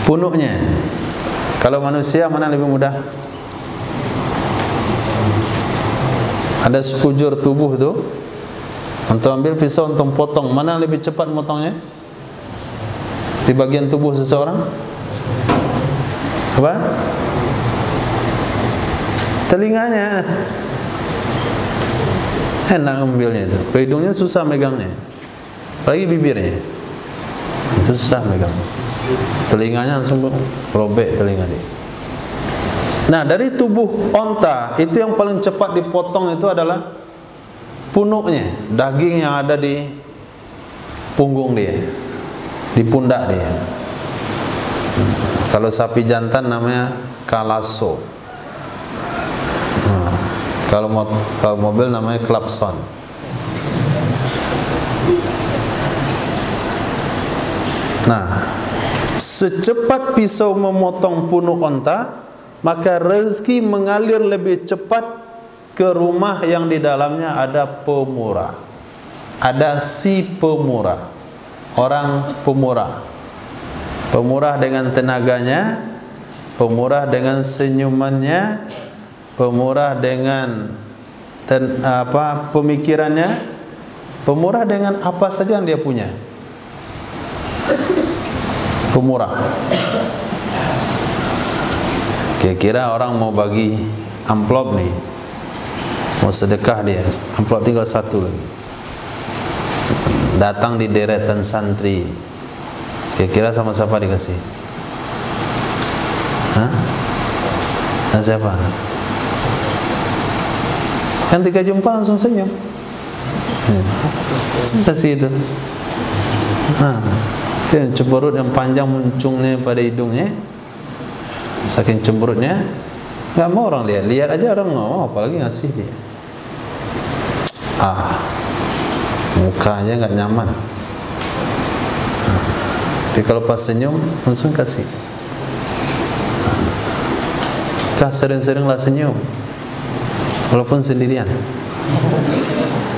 Punuknya. Kalau manusia mana yang lebih mudah? Ada sekujur tubuh tu, untuk ambil pisau untuk potong, mana yang lebih cepat potongnya? Di bagian tubuh seseorang? Apa? Telinganya. Enak ambilnya itu. Hidungnya susah megangnya. Apalagi bibirnya. Itu susah megang. Telinganya langsung robek telinganya. Nah, dari tubuh onta itu yang paling cepat dipotong itu adalah punuknya, daging yang ada di punggung dia, di pundak dia. Kalau sapi jantan namanya kalaso. Kalau mobil namanya klakson. Nah, secepat pisau memotong punuk onta, maka rezeki mengalir lebih cepat ke rumah yang di dalamnya ada pemurah. Ada si pemurah, orang pemurah. pemurah dengan tenaganya, pemurah dengan senyumannya, pemurah dengan pemikirannya, pemurah dengan apa saja yang dia punya. Pemurah. Kira-kira orang mau bagi amplop nih, mau sedekah dia, amplop tinggal satu lagi. Datang di deretan santri, kira-kira sama siapa dikasih? Hah? Dan siapa? Ketika jumpa langsung senyum, langsung kasih itu. Yang cemberut yang panjang muncungnya pada hidungnya, saking cemberutnya, nggak mau orang lihat, lihat aja orang nggak mau, apalagi ngasih dia. Mukanya nggak nyaman. Tapi kalau pas senyum langsung kasih. Sering-seringlah senyum, walaupun sendirian.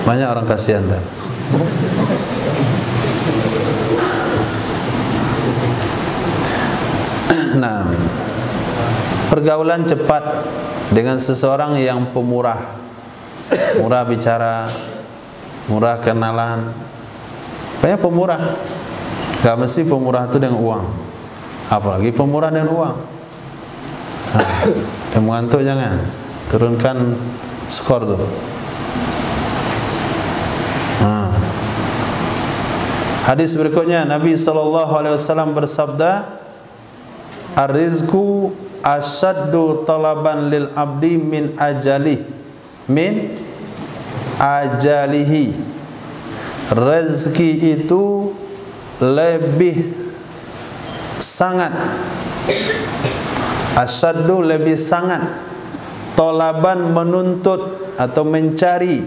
Banyak orang kasihan tak? Nah, pergaulan cepat dengan seseorang yang pemurah, murah bicara, murah kenalan, banyak pemurah. Gak mesti pemurah itu dengan uang, apalagi pemurah dengan uang. Yang mengantuk jangan, turunkan skor tuh. Hadis berikutnya, Nabi SAW bersabda, ar-rizqu asyaddu talaban lil abdi min ajalihi. Rezeki itu lebih sangat, asyaddu lebih sangat, talaban menuntut atau mencari,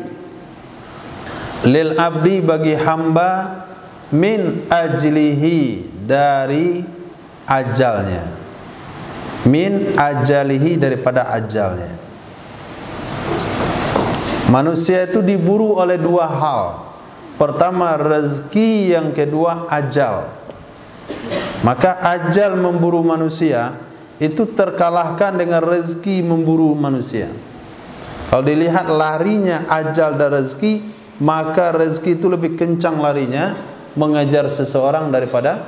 lil abdi bagi hamba, min ajlihi dari ajalnya, min ajalihi daripada ajalnya. Manusia itu diburu oleh dua hal. Pertama rezeki, yang kedua ajal. Maka ajal memburu manusia itu terkalahkan dengan rezeki memburu manusia. Kalau dilihat larinya ajal dan rezeki, maka rezeki itu lebih kencang larinya mengejar seseorang daripada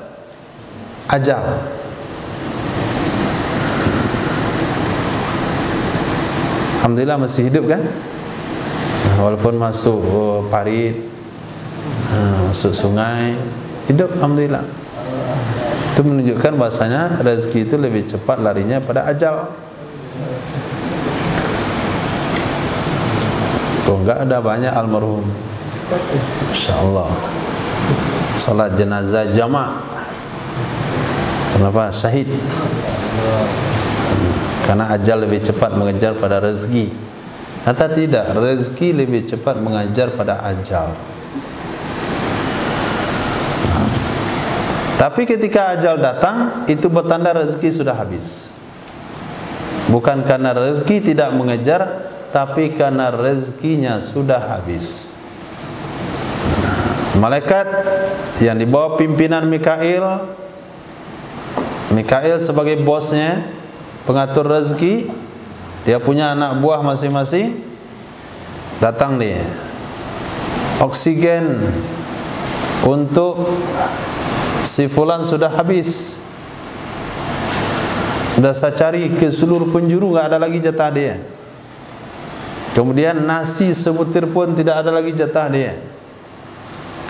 ajal. Alhamdulillah masih hidup kan? Walaupun masuk parit, masuk sungai, hidup alhamdulillah. Itu menunjukkan bahasanya rezeki itu lebih cepat larinya pada ajal. Kalau enggak ada banyak almarhum, insyaallah salat jenazah jamak. Kenapa? Syahid. Karena ajal lebih cepat mengejar pada rezeki. Atau tidak, rezeki lebih cepat mengejar pada ajal. Tapi ketika ajal datang, itu bertanda rezeki sudah habis. Bukan karena rezeki tidak mengejar, tapi karena rezekinya sudah habis. Malaikat yang di bawah pimpinan Mikail, Mikail sebagai bosnya, pengatur rezeki, dia punya anak buah masing-masing. Datang dia, oksigen untuk si fulan sudah habis. Sudah saya cari ke seluruh penjuru, nggak ada lagi jatah dia. Kemudian nasi sebutir pun tidak ada lagi jatah dia.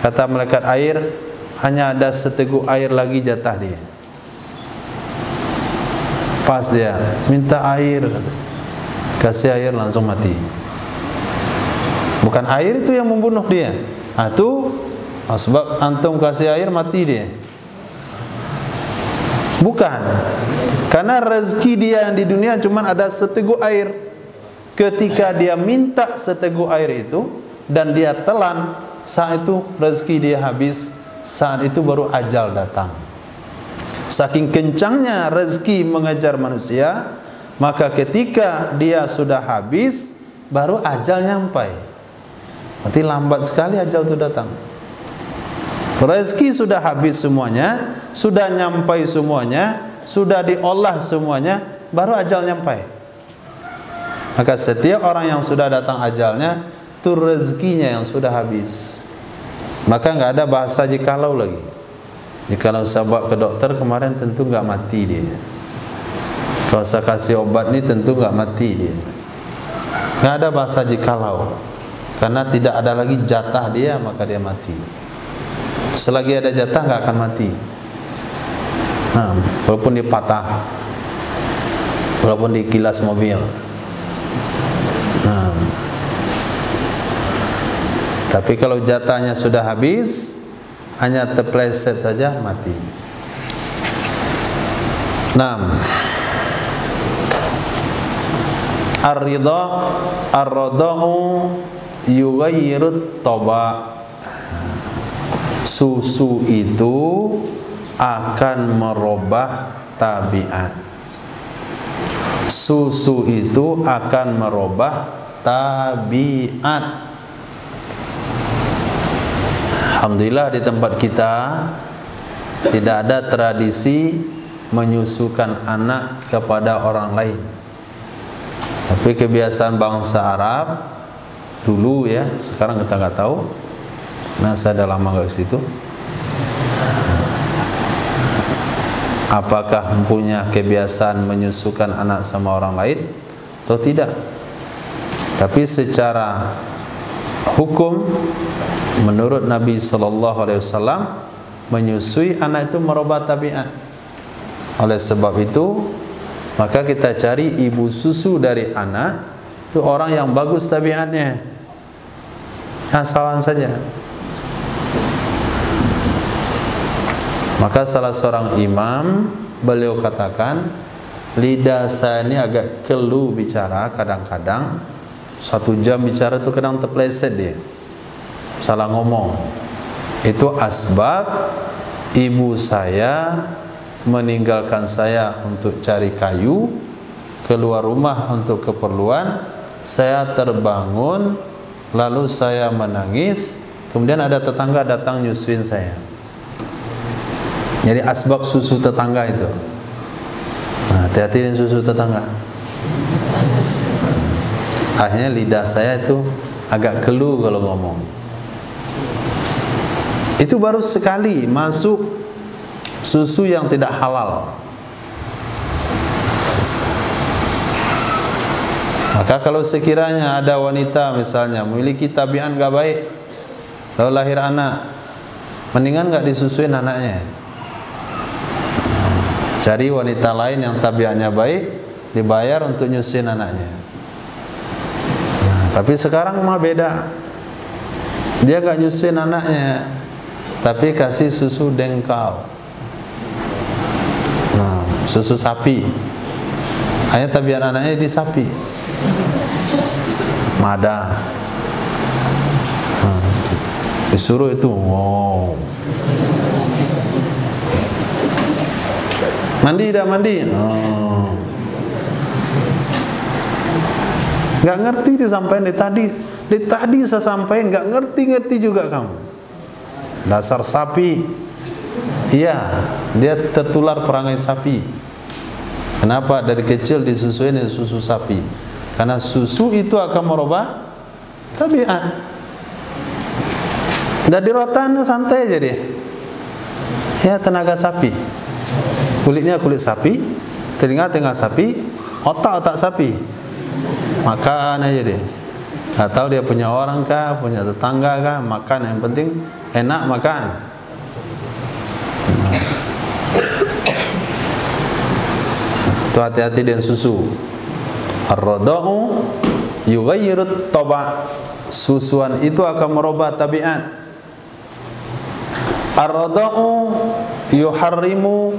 Kata malaikat air, hanya ada seteguk air lagi jatah dia. Pas dia minta air, kasih air langsung mati. Bukan air itu yang membunuh dia. Itu sebab antum kasih air mati dia. Bukan. Karena rezeki dia yang di dunia cuma ada seteguk air. Ketika dia minta seteguk air itu dan dia telan, saat itu rezeki dia habis, saat itu baru ajal datang. Saking kencangnya rezeki mengejar manusia, maka ketika dia sudah habis, baru ajal nyampai. Berarti lambat sekali ajal itu datang. Rezeki sudah habis semuanya, sudah nyampai semuanya, sudah diolah semuanya, baru ajal nyampai. Maka setiap orang yang sudah datang ajalnya, itu rezekinya yang sudah habis. Maka nggak ada bahasa jikalau lagi. Jikalau saya bawa ke dokter kemarin tentu nggak mati dia. Kalau saya kasih obat ini tentu nggak mati dia. Nggak ada bahasa jikalau. Karena tidak ada lagi jatah dia, maka dia mati. Selagi ada jatah nggak akan mati. Nah, walaupun dia patah, walaupun dikilas mobil. Nah, tapi kalau jatahnya sudah habis, hanya terpleset saja mati. 6. Ar-ridha ar-rada'u yughayyirut taba. Susu itu akan merubah tabiat. Susu itu akan merubah tabiat. Alhamdulillah di tempat kita tidak ada tradisi menyusukan anak kepada orang lain. Tapi kebiasaan bangsa Arab dulu ya, sekarang kita nggak tahu. Nah, saya dah lama nggak ke situ. Apakah mempunyai kebiasaan menyusukan anak sama orang lain atau tidak? Tapi secara hukum menurut Nabi SAW, menyusui anak itu merubah tabiat. Oleh sebab itu, maka kita cari ibu susu dari anak itu orang yang bagus tabiatnya, asalan saja. Maka salah seorang imam, beliau katakan, lidah saya ini agak kelu bicara kadang-kadang. 1 jam bicara itu kadang terpleset dia, salah ngomong. Itu asbab ibu saya meninggalkan saya untuk cari kayu, keluar rumah untuk keperluan. Saya terbangun, lalu saya menangis, kemudian ada tetangga datang nyusuin saya. Jadi asbab susu tetangga itu. Nah, hati-hati dengan susu tetangga. Akhirnya lidah saya itu agak kelu kalau ngomong. Itu baru sekali masuk susu yang tidak halal. Maka kalau sekiranya ada wanita misalnya memiliki tabiat gak baik, lalu lahir anak, mendingan gak disusuin anaknya. Cari wanita lain yang tabiatnya baik, dibayar untuk nyusuin anaknya. Nah, tapi sekarang mah beda. Dia gak nyusuin anaknya, tapi kasih susu dengkal. Nah, susu sapi. Hanya tabiat anaknya di sapi. Mada. Nah, disuruh itu, wow. Mandi dah mandi. Oh. Gak ngerti disampaikan dari tadi saya sampaikan, gak ngerti juga kamu. Dasar sapi. Iya, dia tertular perangai sapi. Kenapa dari kecil disusuin susu sapi? Karena susu itu akan merubah tabiat. Dari rotan santai aja dia. Ya, tenaga sapi. Kulitnya kulit sapi, telinga sapi, otak sapi. Makan aja dia. Nggak tahu dia punya orang kah, punya tetangga kah, makan, yang penting enak makan. Itu hati-hati dengan susu. Ar-rada'u yughayyirut taba. Susuan itu akan merubah tabiat. Ar-rada'u yuharrimu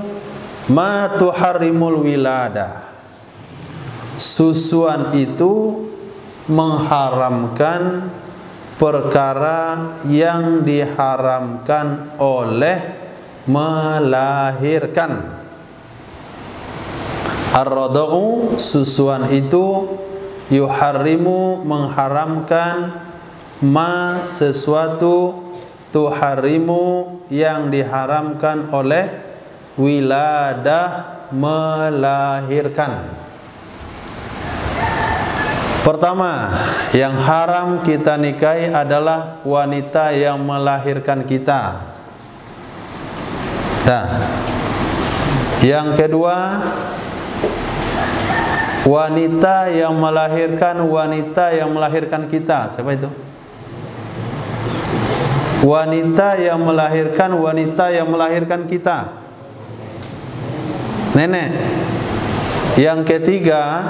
ma tuharrimul wilada. Susuan itu mengharamkan perkara yang diharamkan oleh melahirkan. Ar-rada'u, susuan itu, yuharrimu, mengharamkan, ma, sesuatu, tuharimu, yang diharamkan oleh wiladah, melahirkan. Pertama, yang haram kita nikahi adalah wanita yang melahirkan kita. Nah, yang kedua, wanita yang melahirkan kita. Siapa itu? Wanita yang melahirkan kita. Nenek. Yang ketiga,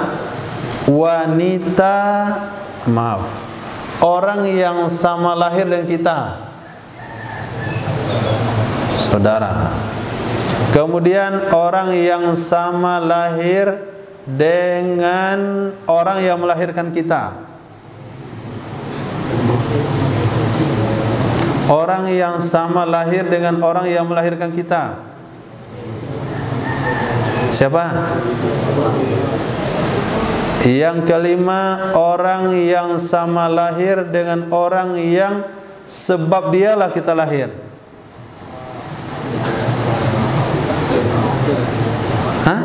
orang yang sama lahir dengan kita, saudara. Kemudian orang yang sama lahir dengan orang yang melahirkan kita. Orang yang sama lahir dengan orang yang melahirkan kita. Siapa? Yang kelima, orang yang sama lahir dengan orang yang sebab dialah kita lahir. Hah?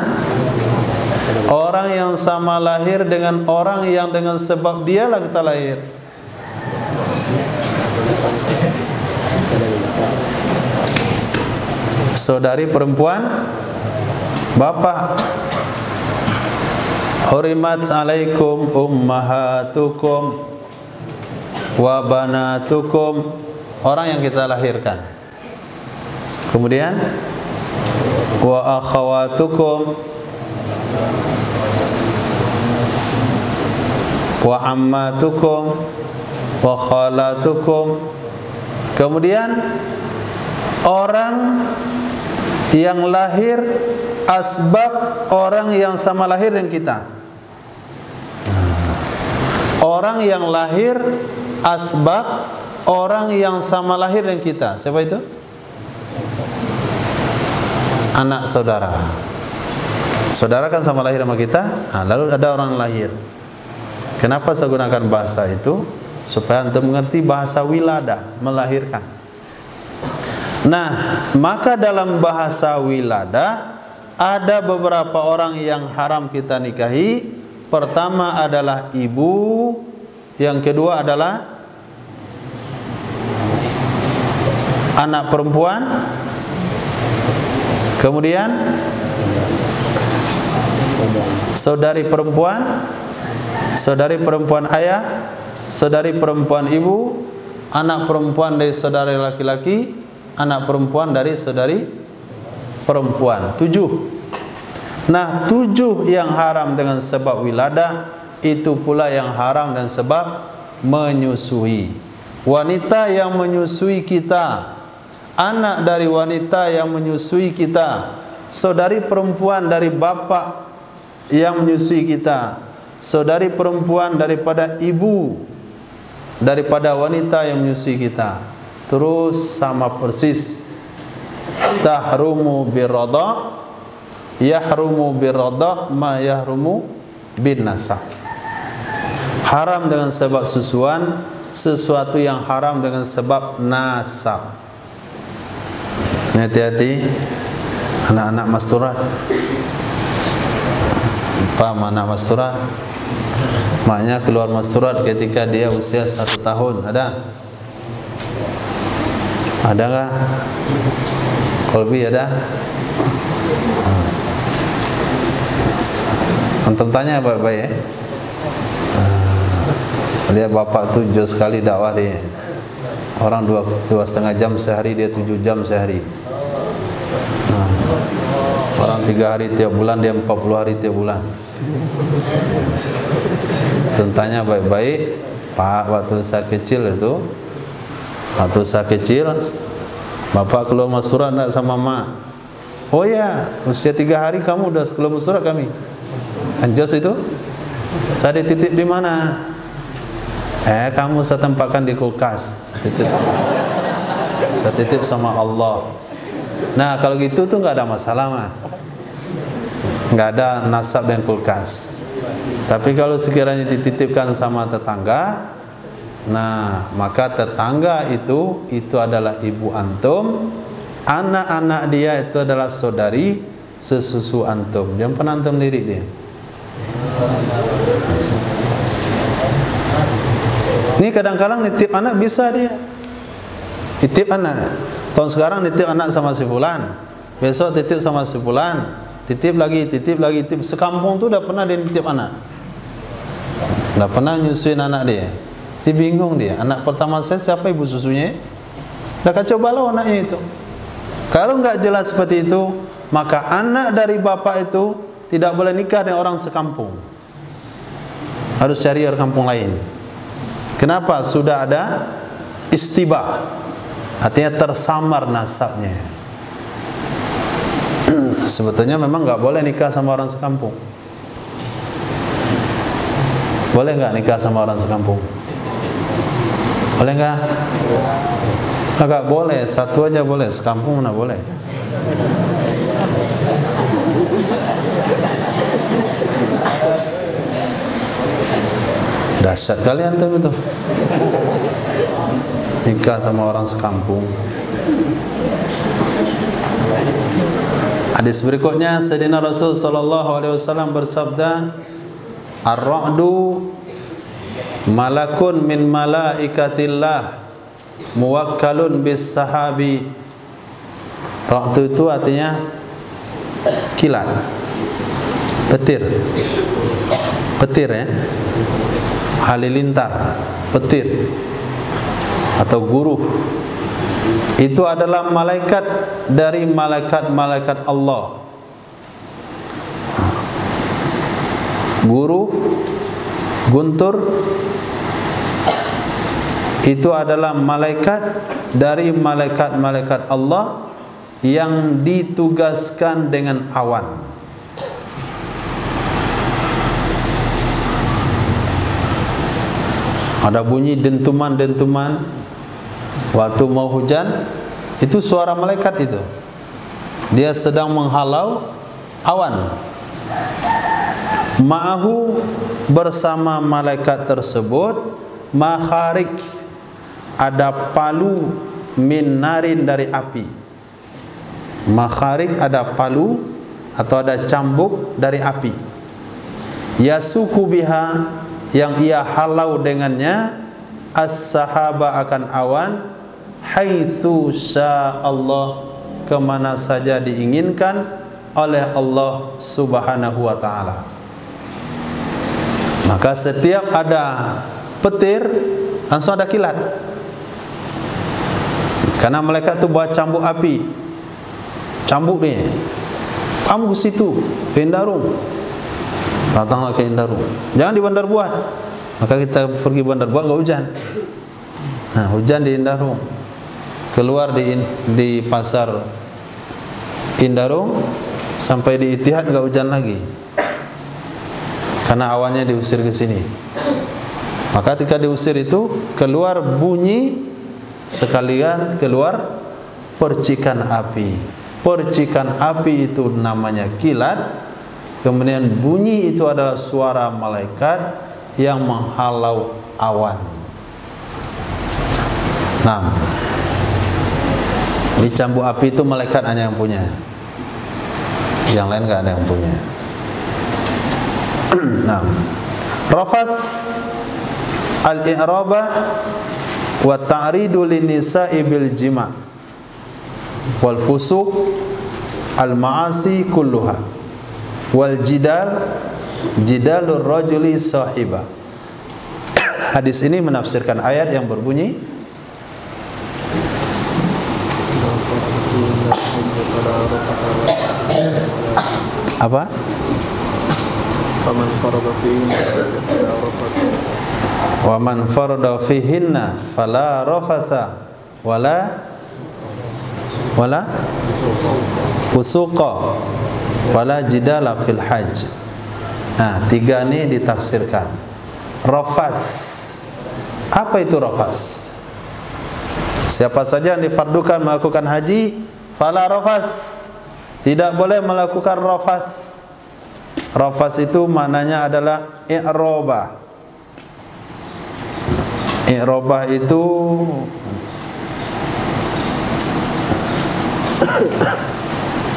Orang yang sama lahir dengan orang yang dengan sebab dialah kita lahir. Saudari perempuan, bapak. Hurimat alaikum ummahatukum wa banatukum, orang yang kita lahirkan. Kemudian wa akhawatukum wa ammatukum wa khalatukum. Kemudian orang yang lahir asbab orang yang sama lahir dengan kita. Orang yang lahir asbab orang yang sama lahir dengan kita. Siapa itu? Anak saudara. Saudara kan sama lahir sama kita. Lalu ada orang lahir. Kenapa saya gunakan bahasa itu? Supaya antum mengerti bahasa wiladah, melahirkan. Nah, maka dalam bahasa wiladah ada beberapa orang yang haram kita nikahi. Pertama adalah ibu, yang kedua adalah anak perempuan, kemudian saudari perempuan ayah, saudari perempuan ibu, anak perempuan dari saudari laki-laki, anak perempuan dari saudari perempuan. 7. Nah, 7 yang haram dengan sebab wiladah, itu pula yang haram dan sebab menyusui. Wanita yang menyusui kita, anak dari wanita yang menyusui kita, saudari perempuan dari bapak yang menyusui kita, saudari perempuan daripada ibu, daripada wanita yang menyusui kita. Terus sama persis. Tahrumu birradha, yahrumu birradha ma yahrumu bin nasab. Haram dengan sebab susuan sesuatu yang haram dengan sebab nasab. Hati-hati anak-anak masturat. Paham anak masturat? Maknya keluar masturat ketika dia usia 1 tahun. Ada? Ada enggak? Kolbi ada? Antum tanya baik-baik ya. Lihat bapak tuh jauh sekali dakwah dia. Orang 2,5 jam sehari, dia 7 jam sehari. Orang 3 hari tiap bulan, dia 40 hari tiap bulan. Tentanya baik-baik. Pak, waktu saya kecil itu, bapak keluar surat enggak sama mak? Oh ya, usia 3 hari kamu udah keluar surat kami. Anjos itu? Saya dititip di mana? Kamu saya tempatkan di kulkas. Saya titip sama Allah. Nah, kalau gitu tuh nggak ada masalah mah. Nggak ada nasab dan kulkas. Tapi kalau sekiranya dititipkan sama tetangga, nah maka tetangga itu adalah ibu antum, anak-anak dia itu adalah saudari sesusu antum. Jangan pernah antum lirik dia. Ini kadang-kadang nitip anak bisa dia. Nitip anak. Tahun sekarang nitip anak sama si fulan, besok titip sama si fulan, titip lagi, titip. Sekampung tuh udah pernah dia nitip anak. Udah pernah nyusuin anak dia. Dia bingung dia. Anak pertama saya siapa ibu susunya? Udah kacau balau anaknya itu. Kalau nggak jelas seperti itu, maka anak dari bapak itu tidak boleh nikah dengan orang sekampung. Harus cari orang kampung lain. Kenapa? Sudah ada istibah, artinya tersamar nasabnya. Sebetulnya memang nggak boleh nikah sama orang sekampung. Boleh nggak nikah sama orang sekampung? Boleh nggak? Nggak boleh, satu aja boleh, sekampung mana boleh. Dahsyat kalian tuh itu. Nikah sama orang sekampung. Hadis berikutnya, Sayyidina Rasul sallallahu alaihi wasallam bersabda, "Ar-ra'du malakun min malaikatillah muwakkalun bis sahabi." Ra'du itu artinya kilat, petir. Petir ya. Halilintar, petir atau guruh. Itu adalah malaikat dari malaikat-malaikat Allah. Guruh, guntur itu adalah malaikat dari malaikat-malaikat Allah yang ditugaskan dengan awan. Ada bunyi dentuman-dentuman waktu mau hujan, itu suara malaikat itu. Dia sedang menghalau awan. Ma'ahu, bersama malaikat tersebut, makharik, ada palu min narin, dari api. Makharik ada palu atau ada cambuk dari api. Yasuku biha, yang ia halau dengannya, as-sahaba, akan awan, haitsu sya'allah, kemana saja diinginkan oleh Allah subhanahu wa ta'ala. Maka setiap ada petir langsung ada kilat, karena malaikat itu bawa cambuk api. Cambuk ni, kamu ke situ, ke Indarung, datanglah ke Indarung. Jangan di Bandar Buah. Maka kita pergi Bandar Buah, enggak hujan. Nah, hujan di Indarung. Keluar di pasar Indarung sampai di Itihad enggak hujan lagi. Karena awannya diusir ke sini. Maka ketika diusir itu keluar bunyi, sekalian keluar percikan api. Percikan api itu namanya kilat. Kemudian bunyi itu adalah suara malaikat yang menghalau awan. Nah, di cambuk api itu malaikat hanya yang punya, yang lain nggak ada yang punya. Nah, rafas al-i'rabah wa ta'ridu lin-nisa'i bil jima' wal fusuq al-ma'asi kulluha wal jidalur rajuli sahiba. Hadis ini menafsirkan ayat yang berbunyi, apa? Wa man farada fihinna fala rafasa wala fusuqa wala jidala fil hajj. Nah, tiga ini ditafsirkan. Rafas, apa itu rafas? Siapa saja yang difardukan melakukan haji, fala rafas, tidak boleh melakukan rafas. Rafas itu maknanya adalah i'rabah. I'rabah itu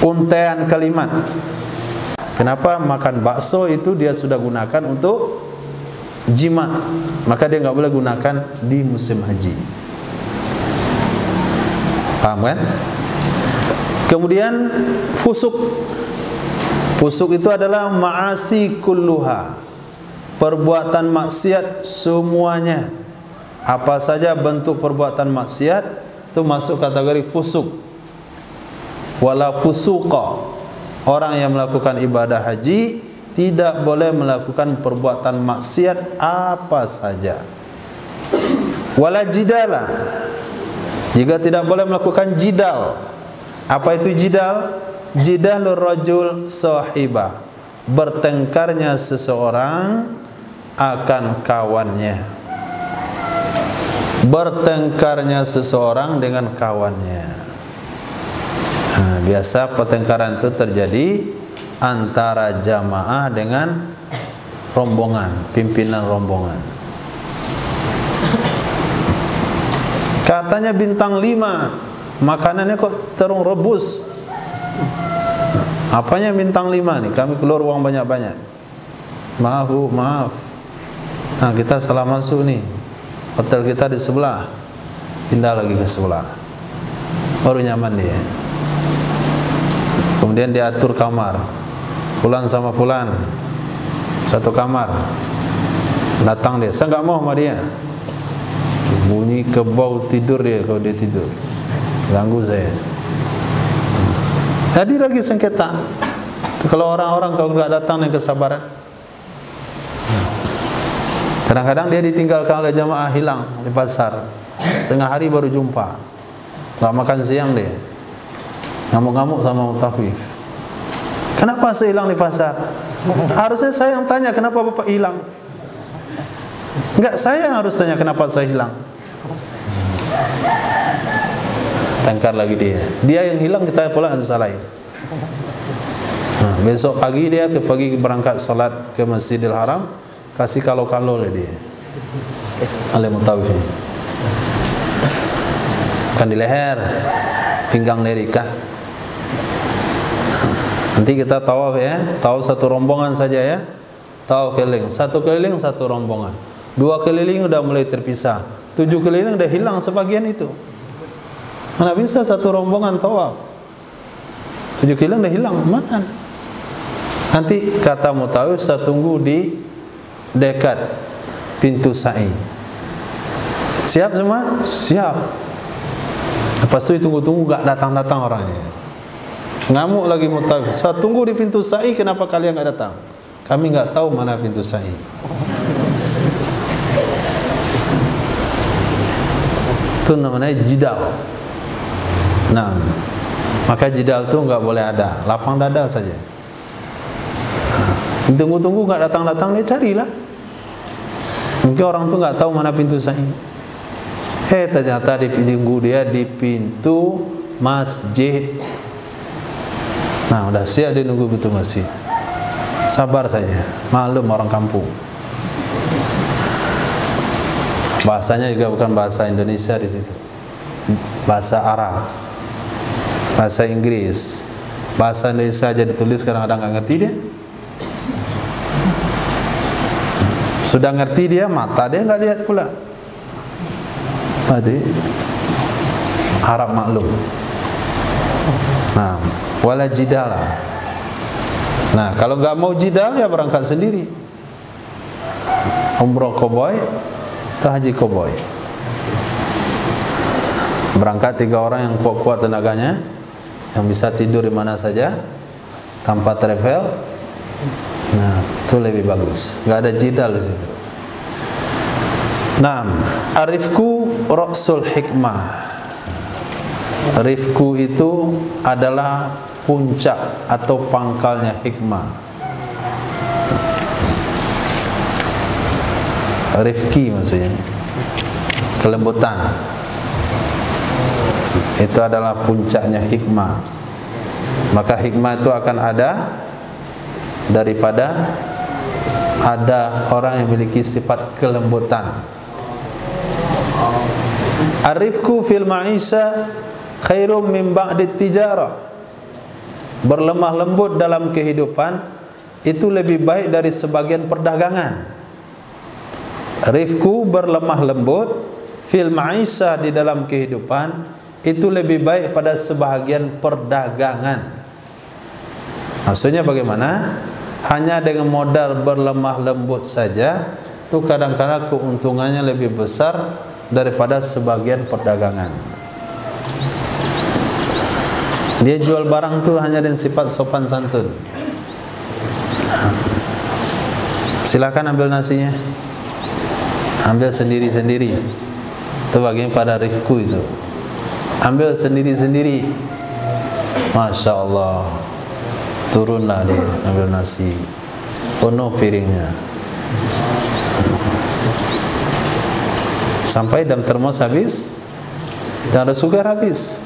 untaian kalimat. Kenapa makan bakso itu dia sudah gunakan untuk jima, maka dia nggak boleh gunakan di musim haji. Paham kan? Kemudian fusuk. Fusuk itu adalah ma'asi kulluha, perbuatan maksiat semuanya. Apa saja bentuk perbuatan maksiat itu masuk kategori fusuk. Wala fusuqa, orang yang melakukan ibadah haji tidak boleh melakukan perbuatan maksiat apa saja. Wala jidala, juga tidak boleh melakukan jidal. Apa itu jidal? Jidalur rajul sahibah, bertengkarnya seseorang akan kawannya. Bertengkarnya seseorang dengan kawannya. Nah, biasa pertengkaran itu terjadi antara jamaah dengan rombongan, pimpinan rombongan. Katanya bintang 5, makanannya kok terung rebus. Apanya bintang 5 nih? Kami keluar uang banyak-banyak. Maaf Bu, maaf. Nah, kita salah masuk nih. Hotel kita di sebelah, pindah lagi ke sebelah. Baru nyaman dia. Kemudian diatur kamar. Fulan sama fulan satu kamar. Datang dia, saya nggak mau sama dia. Bunyi kebau tidur dia kalau dia tidur. Ganggu saya. Jadi lagi sengketa. Kalau orang-orang kalau nggak datang dengan kesabaran. Kadang-kadang dia ditinggalkan oleh jamaah, hilang di pasar. Setengah hari baru jumpa. Nggak makan siang dia. Ngamuk-ngamuk sama mutafif. Kenapa saya hilang di pasar? Harusnya saya yang tanya kenapa Bapak hilang. Enggak, saya yang harus tanya kenapa saya hilang. Tangkar lagi dia. Dia yang hilang, kita pula yang salahin. Nah, besok pagi dia pagi berangkat sholat ke Masjidil Haram, kasih kalau-kalau lah dia. Oleh mutawif ini. Bukan di leher, pinggang lerika. Nanti kita tawaf ya, tawaf satu rombongan saja ya. Tawaf keliling, satu keliling satu rombongan. 2 keliling udah mulai terpisah. 7 keliling udah hilang sebagian itu. Mana bisa satu rombongan tawaf? 7 keliling udah hilang, mana? Nanti kata mutawif saya tunggu di dekat pintu sa'i. Siap semua? Siap. Lepas itu tunggu-tunggu gak datang-datang orangnya. Ngamuk lagi mutawif. Saya tunggu di pintu sa'i, kenapa kalian gak datang? Kami gak tahu mana pintu sa'i. Itu namanya jidal. Nah, maka jidal itu nggak boleh ada, lapang dada saja. Tunggu-tunggu nggak datang-datang, dia carilah. Mungkin orang tuh nggak tahu mana pintu sa'i. Ternyata ditunggu dia di pintu masjid. Nah, udah siap dia nunggu pintu masjid. Sabar saja, maklum orang kampung. Bahasanya juga bukan bahasa Indonesia di situ. Bahasa Arab, bahasa Inggris, bahasa Indonesia aja ditulis kadang-kadang nggak ngerti dia. Sudah ngerti dia, mata dia nggak lihat pula. Berarti Arab maklum. Nah, wala jidala. Nah, kalau nggak mau jidal ya berangkat sendiri. Umroh koboi, haji koboi. Berangkat 3 orang yang kuat-kuat tenaganya, yang bisa tidur di mana saja tanpa travel. Nah, itu lebih bagus. Nggak ada jidal di situ. Nah, arifku ra'sul hikmah. Rifku itu adalah puncak atau pangkalnya hikmah. Rifki maksudnya kelembutan. Itu adalah puncaknya hikmah. Maka hikmah itu akan ada daripada ada orang yang memiliki sifat kelembutan. Arifku fil ma'isha khairum min ba'di tijarah. Berlemah lembut dalam kehidupan itu lebih baik dari sebagian perdagangan. Rifku, berlemah lembut fil ma'isah, di dalam kehidupan itu lebih baik pada sebahagian perdagangan. Maksudnya bagaimana? Hanya dengan modal berlemah lembut saja itu kadang-kadang keuntungannya lebih besar daripada sebagian perdagangan. Dia jual barang tu hanya dengan sifat sopan santun. Silakan ambil nasinya, ambil sendiri-sendiri. Itu bagian pada rifku itu. Ambil sendiri-sendiri. Masya Allah, turunlah dia ambil nasi, penuh piringnya, sampai dalam termos habis, dan ada sugar habis.